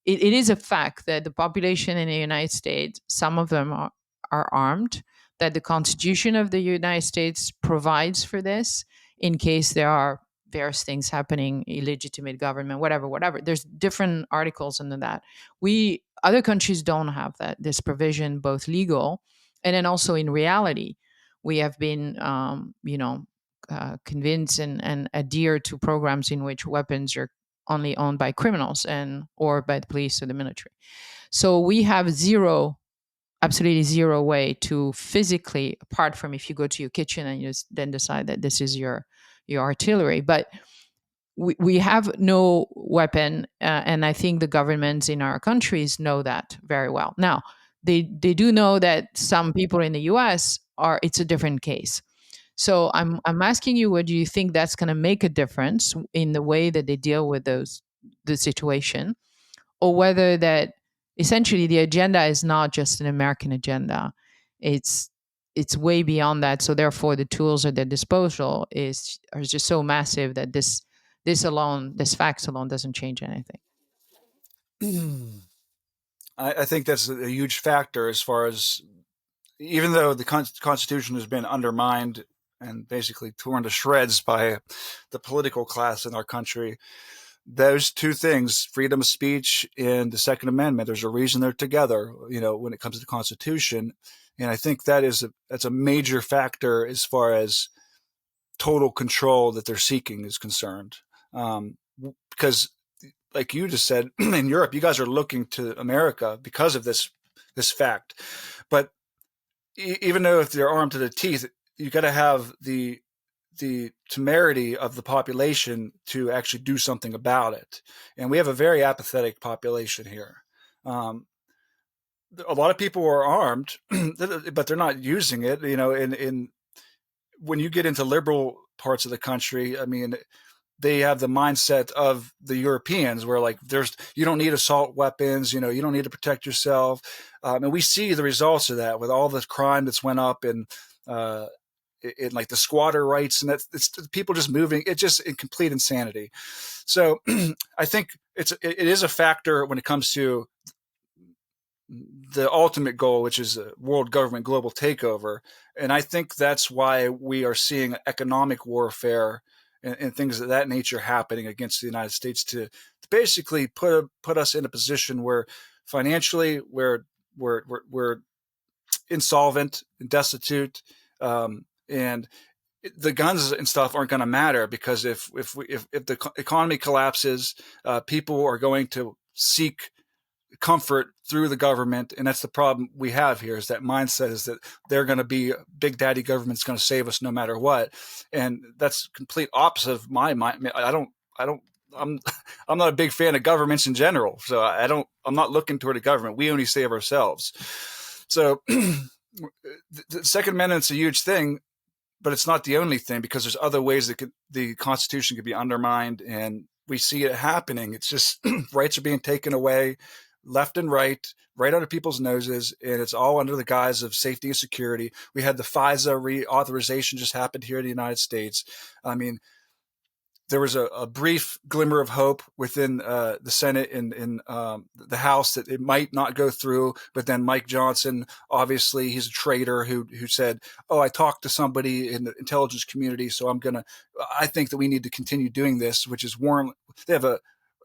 it is a fact that the population in the United States, some of them are armed, that the Constitution of the United States provides for this in case there are various things happening, illegitimate government, whatever, whatever. There's different articles under that. Other countries don't have that, this provision, both legal and then also in reality. We have been, convinced and adhere to programs in which weapons are only owned by criminals and or by the police or the military. So we have zero, absolutely zero way to physically, apart from if you go to your kitchen and you just then decide that this is your artillery, but we have no weapon, and I think the governments in our countries know that very well. Now, they do know that some people in the U.S. are. It's a different case. So I'm asking you, what do you think that's going to make a difference in the way that they deal with the situation, or whether that essentially the agenda is not just an American agenda, it's it's way beyond that. So therefore, the tools at their disposal is are just so massive that this fact alone doesn't change anything. I think that's a huge factor as far as, even though the Constitution has been undermined and basically torn to shreds by the political class in our country, those two things, freedom of speech and the Second Amendment, there's a reason they're together, when it comes to the Constitution. And I think that's a major factor as far as total control that they're seeking is concerned. Because, like you just said, in Europe, you guys are looking to America because of this fact. But even though if they're armed to the teeth, you got to have the temerity of the population to actually do something about it. And we have a very apathetic population here. A lot of people are armed, but they're not using it. In when you get into liberal parts of the country, I mean, they have the mindset of the Europeans, where like you don't need assault weapons, you don't need to protect yourself, and we see the results of that with all the crime that's went up in like the squatter rights, and it's people just moving. It's just in complete insanity. So I think it is a factor when it comes to the ultimate goal, which is a world government global takeover. And I think that's why we are seeing economic warfare and things of that nature happening against the United States to basically put us in a position where financially we're insolvent and destitute, and the guns and stuff aren't going to matter, because if the economy collapses, people are going to seek comfort through the government. And that's the problem we have here, is that mindset is that they're going to be big daddy government's going to save us no matter what. And that's complete opposite of my mind. I'm I'm not a big fan of governments in general. So I'm not looking toward a government. We only save ourselves. So the Second Amendment's a huge thing, but it's not the only thing, because there's other ways that the Constitution could be undermined, and we see it happening. It's just rights are being taken away left and right under people's noses, and it's all under the guise of safety and security. We had the FISA reauthorization just happened here in the United States. I mean, there was a brief glimmer of hope within the Senate and the House that it might not go through. But then Mike Johnson, obviously, he's a traitor who said, "Oh, I talked to somebody in the intelligence community, so I think that we need to continue doing this," which is warrant. They have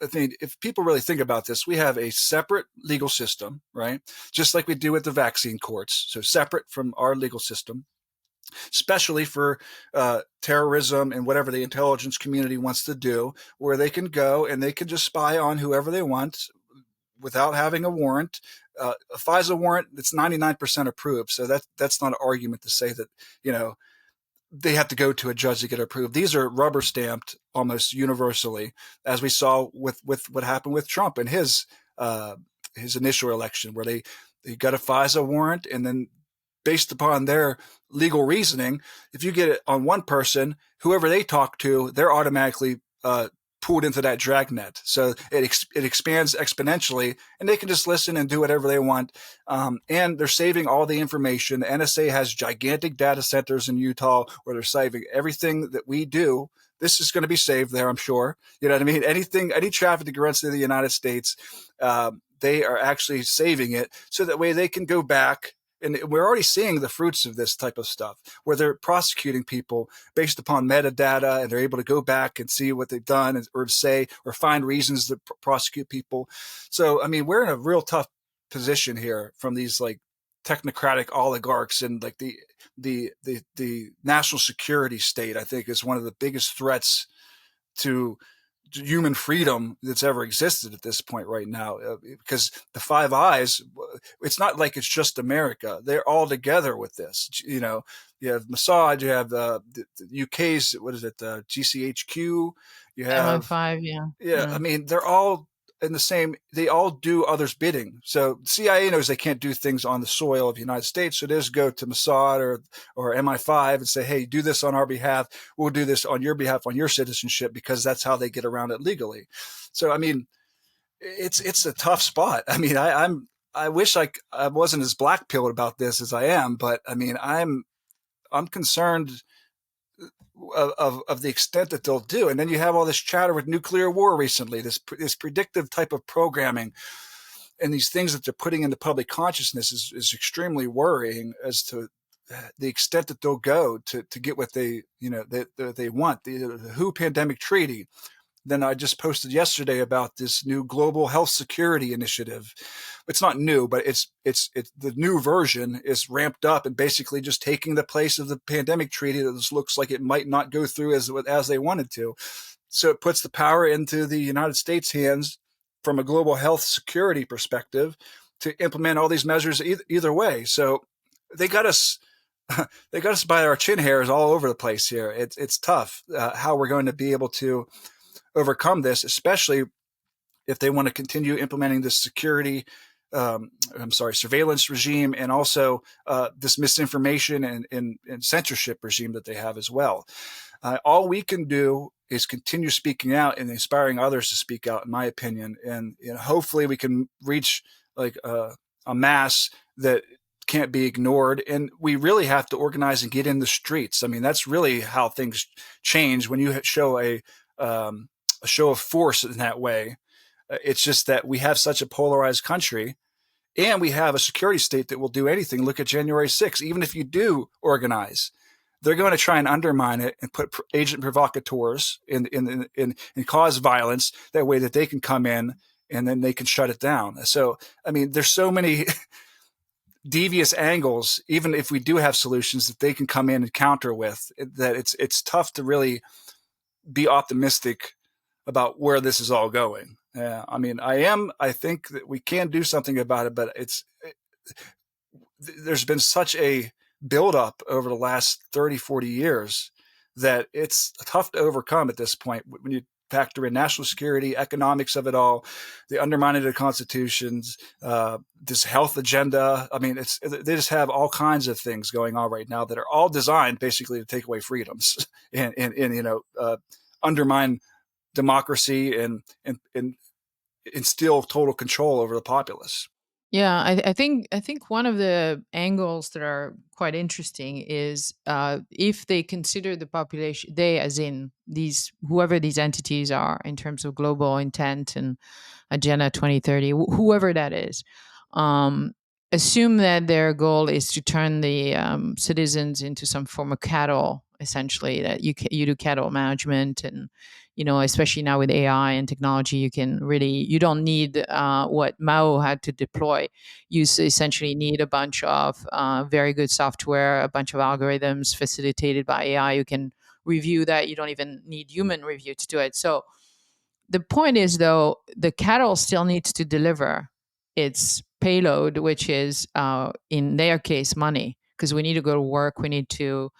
I think if people really think about this, we have a separate legal system, right? Just like we do with the vaccine courts. So separate from our legal system, especially for terrorism and whatever the intelligence community wants to do, where they can go and they can just spy on whoever they want without having a warrant. A FISA warrant that's 99% approved. So that's not an argument to say that, they have to go to a judge to get approved. These are rubber stamped almost universally, as we saw with what happened with Trump and his uh, his initial election, where they got a FISA warrant, and then based upon their legal reasoning, if you get it on one person, whoever they talk to, they're automatically pulled into that dragnet. So it expands exponentially, and they can just listen and do whatever they want. And they're saving all the information. The NSA has gigantic data centers in Utah where they're saving everything that we do. This is going to be saved there, I'm sure. You know what I mean? Anything, any traffic that runs through the United States, they are actually saving it so that way they can go back. And we're already seeing the fruits of this type of stuff, where they're prosecuting people based upon metadata, and they're able to go back and see what they've done, or say, or find reasons to prosecute people. So, I mean, we're in a real tough position here from these like technocratic oligarchs, and like the national security state, I think, is one of the biggest threats to human freedom that's ever existed at this point right now, because the Five Eyes, it's not like it's just America. They're all together with this. You know, you have Mossad, you have the UK's, what is it, the GCHQ, you have, MI5, yeah. yeah, I Yeah. mean, they're all in the same, they all do others bidding. So CIA knows they can't do things on the soil of the United States. So they just go to Mossad or MI5 and say, hey, do this on our behalf. We'll do this on your behalf, on your citizenship, because that's how they get around it legally. So, I mean, it's a tough spot. I mean, I wish I wasn't as black pilled about this as I am, but I mean, I'm concerned of the extent that they'll do. And then you have all this chatter with nuclear war recently, this predictive type of programming, and these things that they're putting into public consciousness is extremely worrying as to the extent that they'll go to get what they, you know, they want. The WHO pandemic treaty. Then I just posted yesterday about this new global health security initiative. It's not new, but it's the new version is ramped up and basically just taking the place of the pandemic treaty that looks like it might not go through as they wanted to. So it puts the power into the United States hands from a global health security perspective to implement all these measures either way. So they got us they got us by our chin hairs all over the place here. It's tough how we're going to be able to overcome this, especially if they want to continue implementing this security, surveillance regime, and also this misinformation and censorship regime that they have as well. All we can do is continue speaking out and inspiring others to speak out, in my opinion, and hopefully we can reach like a mass that can't be ignored. And we really have to organize and get in the streets. I mean, that's really how things change when you show a show of force in that way. It's just that we have such a polarized country, and we have a security state that will do anything. Look at January 6th. Even if you do organize, they're going to try and undermine it and put agent provocateurs in cause violence. That way that they can come in and then they can shut it down. So, I mean, there's so many devious angles, even if we do have solutions that they can come in and counter with, that it's tough to really be optimistic about where this is all going. I mean, I think that we can do something about it, but there's been such a buildup over the last 30, 40 years that it's tough to overcome at this point when you factor in national security, economics of it all, the undermining of the constitutions, this health agenda. I mean, they just have all kinds of things going on right now that are all designed basically to take away freedoms and undermine democracy and instill total control over the populace. Yeah, I think one of the angles that are quite interesting is if they consider the population, they as in these whoever these entities are in terms of global intent and Agenda 2030, whoever that is, um, assume that their goal is to turn the citizens into some form of cattle, essentially, that you do cattle management. And especially now with AI and technology, you don't need what Mao had to deploy. You essentially need a bunch of very good software, a bunch of algorithms facilitated by AI. You can review that. You don't even need human review to do it. So the point is, though, the cattle still needs to deliver its payload, which is, in their case, money, because we need to go to work. We need to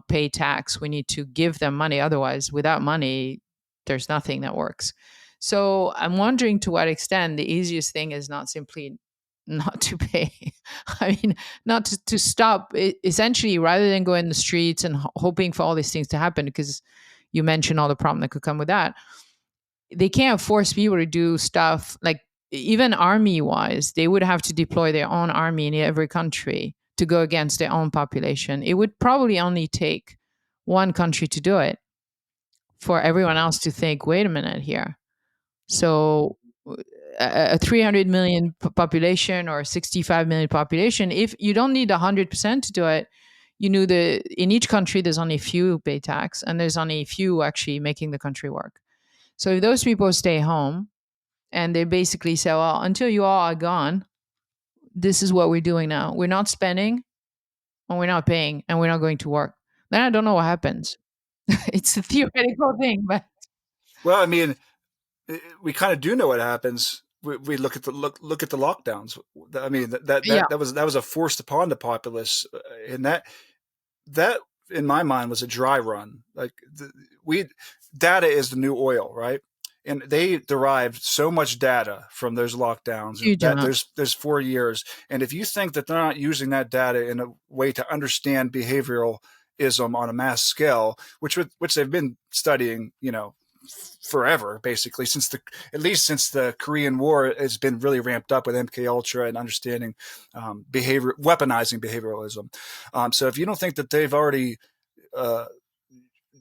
pay tax. We need to give them money. Otherwise, without money, there's nothing that works. So I'm wondering to what extent the easiest thing is not simply not to pay. I mean, not to stop. Essentially, rather than go in the streets and hoping for all these things to happen, because you mentioned all the problem that could come with that, they can't force people to do stuff like, even army wise, they would have to deploy their own army in every country to go against their own population. It would probably only take one country to do it for everyone else to think, wait a minute here. So a 300 million population or 65 million population, if you don't need 100% to do it, you know, in each country there's only a few pay tax and there's only a few actually making the country work. So if those people stay home and they basically say, well, until you all are gone, this is what we're doing now. We're not spending and we're not paying and we're not going to work. Then I don't know what happens. It's a theoretical thing, but Well, I mean, we kind of do know what happens. We look at the look at the lockdowns. I mean, yeah, that was a forced upon the populace, and that in my mind was a dry run. Like we data is the new oil, right? And they derived so much data from those lockdowns huge that amount. there's 4 years. And if you think that they're not using that data in a way to understand behavioralism on a mass scale, which they've been studying, forever, basically since at least since the Korean War has been really ramped up with MK Ultra and understanding weaponizing behavioralism. So if you don't think that they've already uh,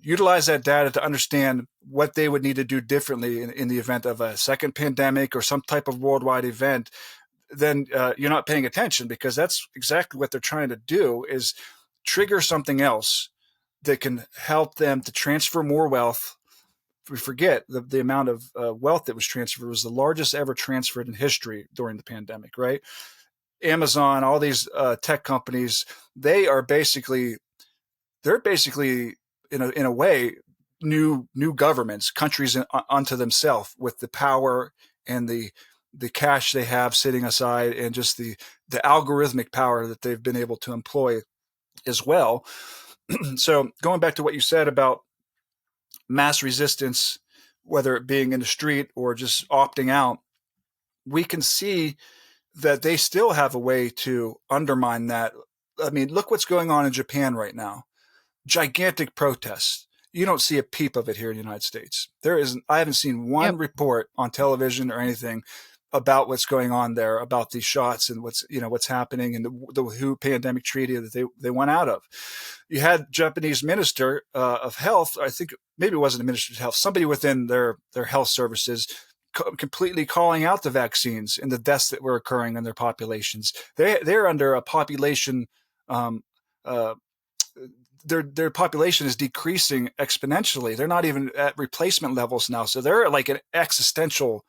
utilized that data to understand what they would need to do differently in the event of a second pandemic or some type of worldwide event, then you're not paying attention, because that's exactly what they're trying to do, is trigger something else that can help them to transfer more wealth. We forget the amount of wealth that was transferred was the largest ever transferred in history during the pandemic, right? Amazon, all these tech companies, they are basically they're basically in a way new governments, countries unto themselves, with the power and the cash they have sitting aside, and just the algorithmic power that they've been able to employ as well. So going back to what you said about mass resistance, whether it being in the street or just opting out, we can see that they still have a way to undermine that. I mean, look what's going on in Japan right now. Gigantic protests. You don't see a peep of it here in the United States. There isn't. I haven't seen one Yep. report on television or anything about what's going on there, about these shots and what's happening, and the WHO pandemic treaty that they went out of. You had Japanese minister of health. I think maybe it wasn't a minister of health. Somebody within their health services completely calling out the vaccines and the deaths that were occurring in their populations. They're under a population. Um, uh, their population is decreasing exponentially. They're not even at replacement levels now, so they're like an existential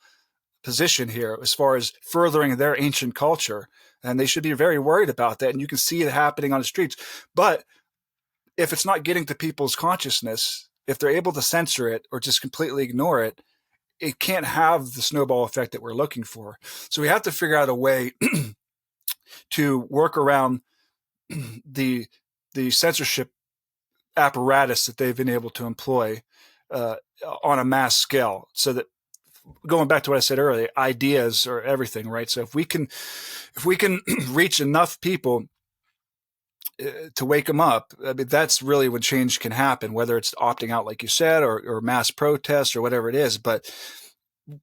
position here as far as furthering their ancient culture, and they should be very worried about that. And you can see it happening on the streets. But if it's not getting to people's consciousness, if they're able to censor it or just completely ignore it, it can't have the snowball effect that we're looking for. So we have to figure out a way to work around the censorship apparatus that they've been able to employ uh, on a mass scale, so that, going back to what I said earlier, ideas are everything, right? So if we can reach enough people to wake them up, I mean, that's really when change can happen, whether it's opting out, like you said, or mass protests or whatever it is. But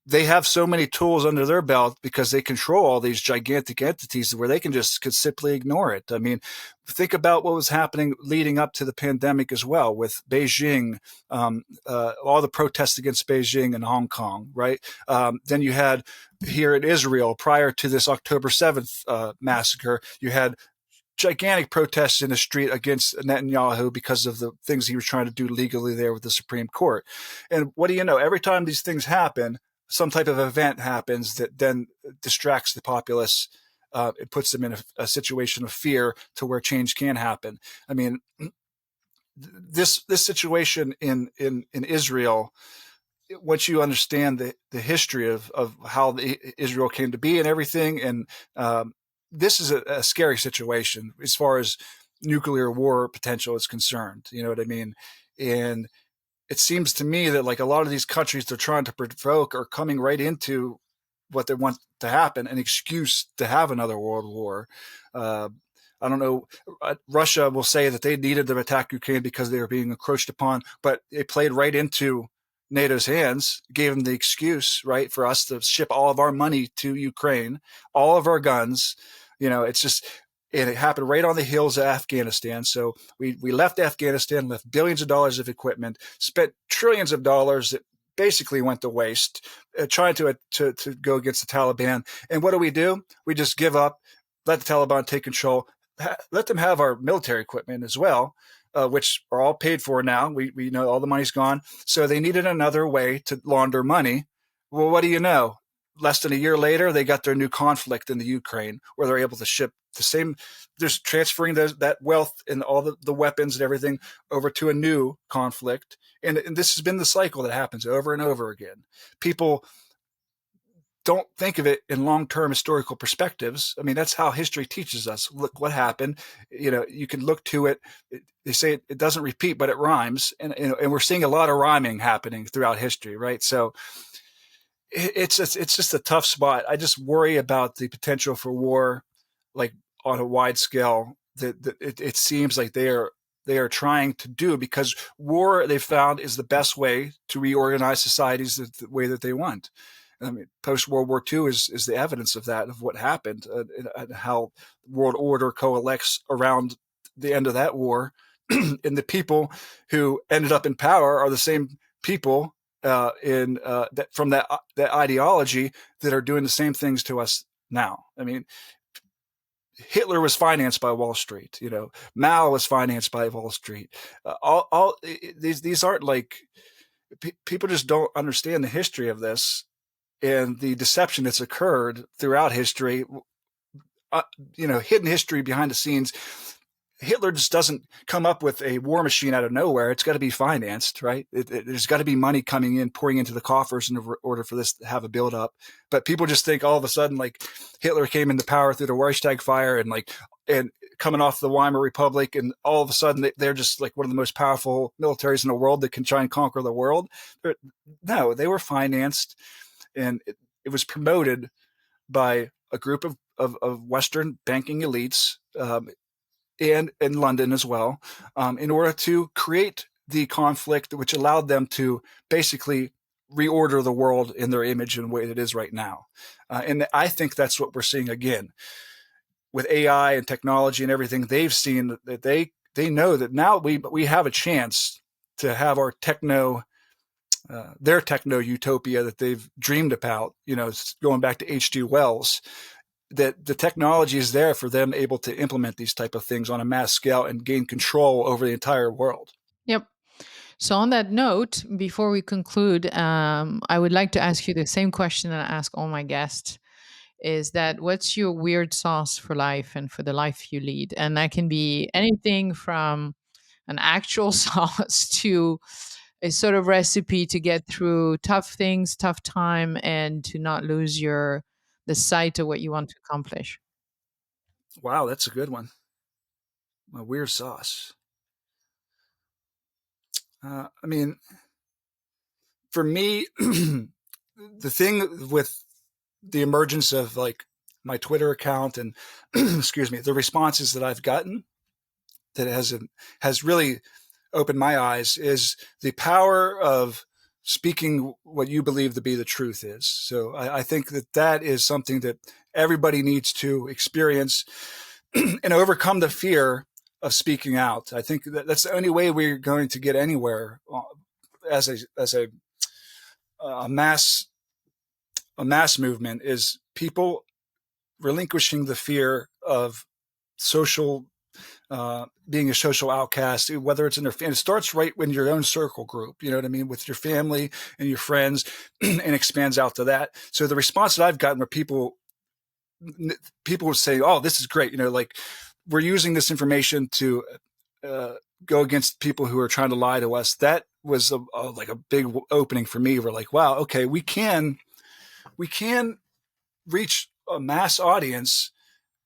they have so many tools under their belt because they control all these gigantic entities where they can just could simply ignore it. I mean, think about what was happening leading up to the pandemic as well, with Beijing, all the protests against Beijing and Hong Kong, right? Then you had here in Israel, prior to this October 7th massacre, you had gigantic protests in the street against Netanyahu because of the things he was trying to do legally there with the Supreme Court. And what do you know? Every time these things happen, some type of event happens that then distracts the populace. It puts them in a situation of fear to where change can happen. I mean, this situation in Israel, once you understand the history of how Israel came to be and everything, and this is a scary situation as far as nuclear war potential is concerned. You know what I mean? And it seems to me that like a lot of these countries they're trying to provoke are coming right into what they want to happen, an excuse to have another world war. Uh, I don't know. Russia will say that they needed to attack Ukraine because they were being encroached upon, but it played right into NATO's hands, gave them the excuse, right, for us to ship all of our money to Ukraine, all of our guns. It's just, and it happened right on the heels of Afghanistan. So we left Afghanistan, left billions of dollars of equipment, spent trillions of dollars that basically went to waste, trying to go against the Taliban. And what do? We just give up, let the Taliban take control, let them have our military equipment as well, which are all paid for now. We know all the money's gone. So they needed another way to launder money. Well, what do you know? Less than a year later, they got their new conflict in the Ukraine, where they're able to ship the same, just transferring that wealth and all the weapons and everything over to a new conflict. And this has been the cycle that happens over and over again. People don't think of it in long-term historical perspectives. I mean, that's how history teaches us. Look what happened. You can look to it. They say it doesn't repeat, but it rhymes. And we're seeing a lot of rhyming happening throughout history, right? So it's just a tough spot. I just worry about the potential for war, like on a wide scale. That it seems like they are trying to do, because war, they found, is the best way to reorganize societies the way that they want. I mean, post World War II is the evidence of that, of what happened, and how world order coalesced around the end of that war. And the people who ended up in power are the same people from that ideology that are doing the same things to us now. I mean, Hitler was financed by Wall Street. Mao was financed by Wall Street. These aren't like people just don't understand the history of this and the deception that's occurred throughout history. Hidden history behind the scenes. Hitler just doesn't come up with a war machine out of nowhere. It's got to be financed, right? There's got to be money coming in, pouring into the coffers in order for this to have a build up. But people just think all of a sudden, like, Hitler came into power through the Reichstag fire and coming off the Weimar Republic, and all of a sudden they're just like one of the most powerful militaries in the world that can try and conquer the world. No, they were financed, and it was promoted by a group of Western banking elites, and in London as well, in order to create the conflict, which allowed them to basically reorder the world in their image and the way it is right now. And I think that's what we're seeing again with AI and technology and everything. They've seen that they know that now we have a chance to have our their techno utopia that they've dreamed about, going back to H.G. Wells, that the technology is there for them able to implement these type of things on a mass scale and gain control over the entire world. Yep. So, on that note, before we conclude, I would like to ask you the same question that I ask all my guests: is that what's your weird sauce for life and for the life you lead? And that can be anything from an actual sauce to a sort of recipe to get through tough things, tough time, and to not lose the sight of what you want to accomplish. Wow, that's a good one. A weird sauce. I mean, for me, the thing with the emergence of like my Twitter account and excuse me, the responses that I've gotten that has really opened my eyes is the power of speaking what you believe to be the truth is. So I think that is something that everybody needs to experience and overcome the fear of speaking out. I think that's the only way we're going to get anywhere as a mass movement, is people relinquishing the fear of social being a social outcast, whether it's in their family. It starts right in your own circle group, you know what I mean, with your family and your friends, and expands out to that. So the response that I've gotten where people would say, "Oh, this is great," like, we're using this information to go against people who are trying to lie to us. That was like a big opening for me. We're like, wow, okay, we can reach a mass audience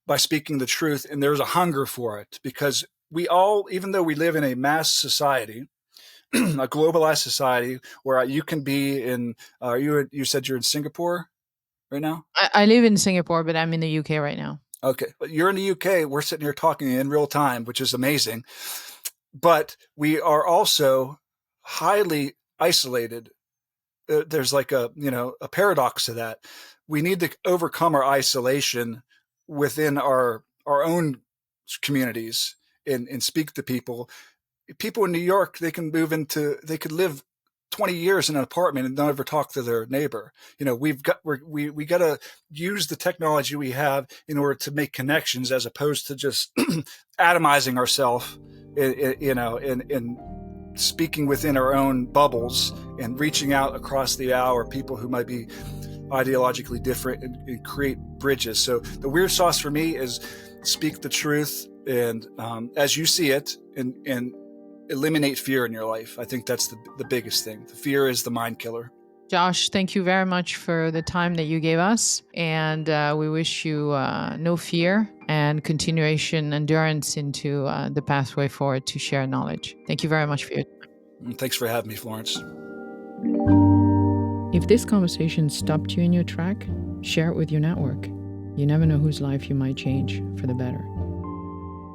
by speaking the truth, and there's a hunger for it, because we all, even though we live in a mass society, a globalized society where you can be in. You said you're in Singapore right now. I live in Singapore, but I'm in the UK right now. Okay, but you're in the UK. We're sitting here talking in real time, which is amazing. But we are also highly isolated. There's like a paradox to that. We need to overcome our isolation within our own communities and speak to people. People in New York, they could live 20 years in an apartment and not ever talk to their neighbor. We got to use the technology we have in order to make connections, as opposed to just atomizing ourselves, and speaking within our own bubbles and reaching out across the aisle, people who might be ideologically different, and create bridges. So the weird sauce for me is speak the truth, and as you see it, and eliminate fear in your life. I think that's the biggest thing. The fear is the mind killer. Josh, thank you very much for the time that you gave us. And we wish you no fear and continuation, endurance into the pathway forward to share knowledge. Thank you very much for your time. Thanks for having me, Florence. If this conversation stopped you in your track, share it with your network. You never know whose life you might change for the better.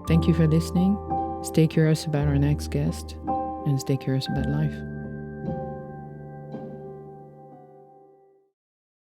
Thank you for listening. Stay curious about our next guest, and stay curious about life.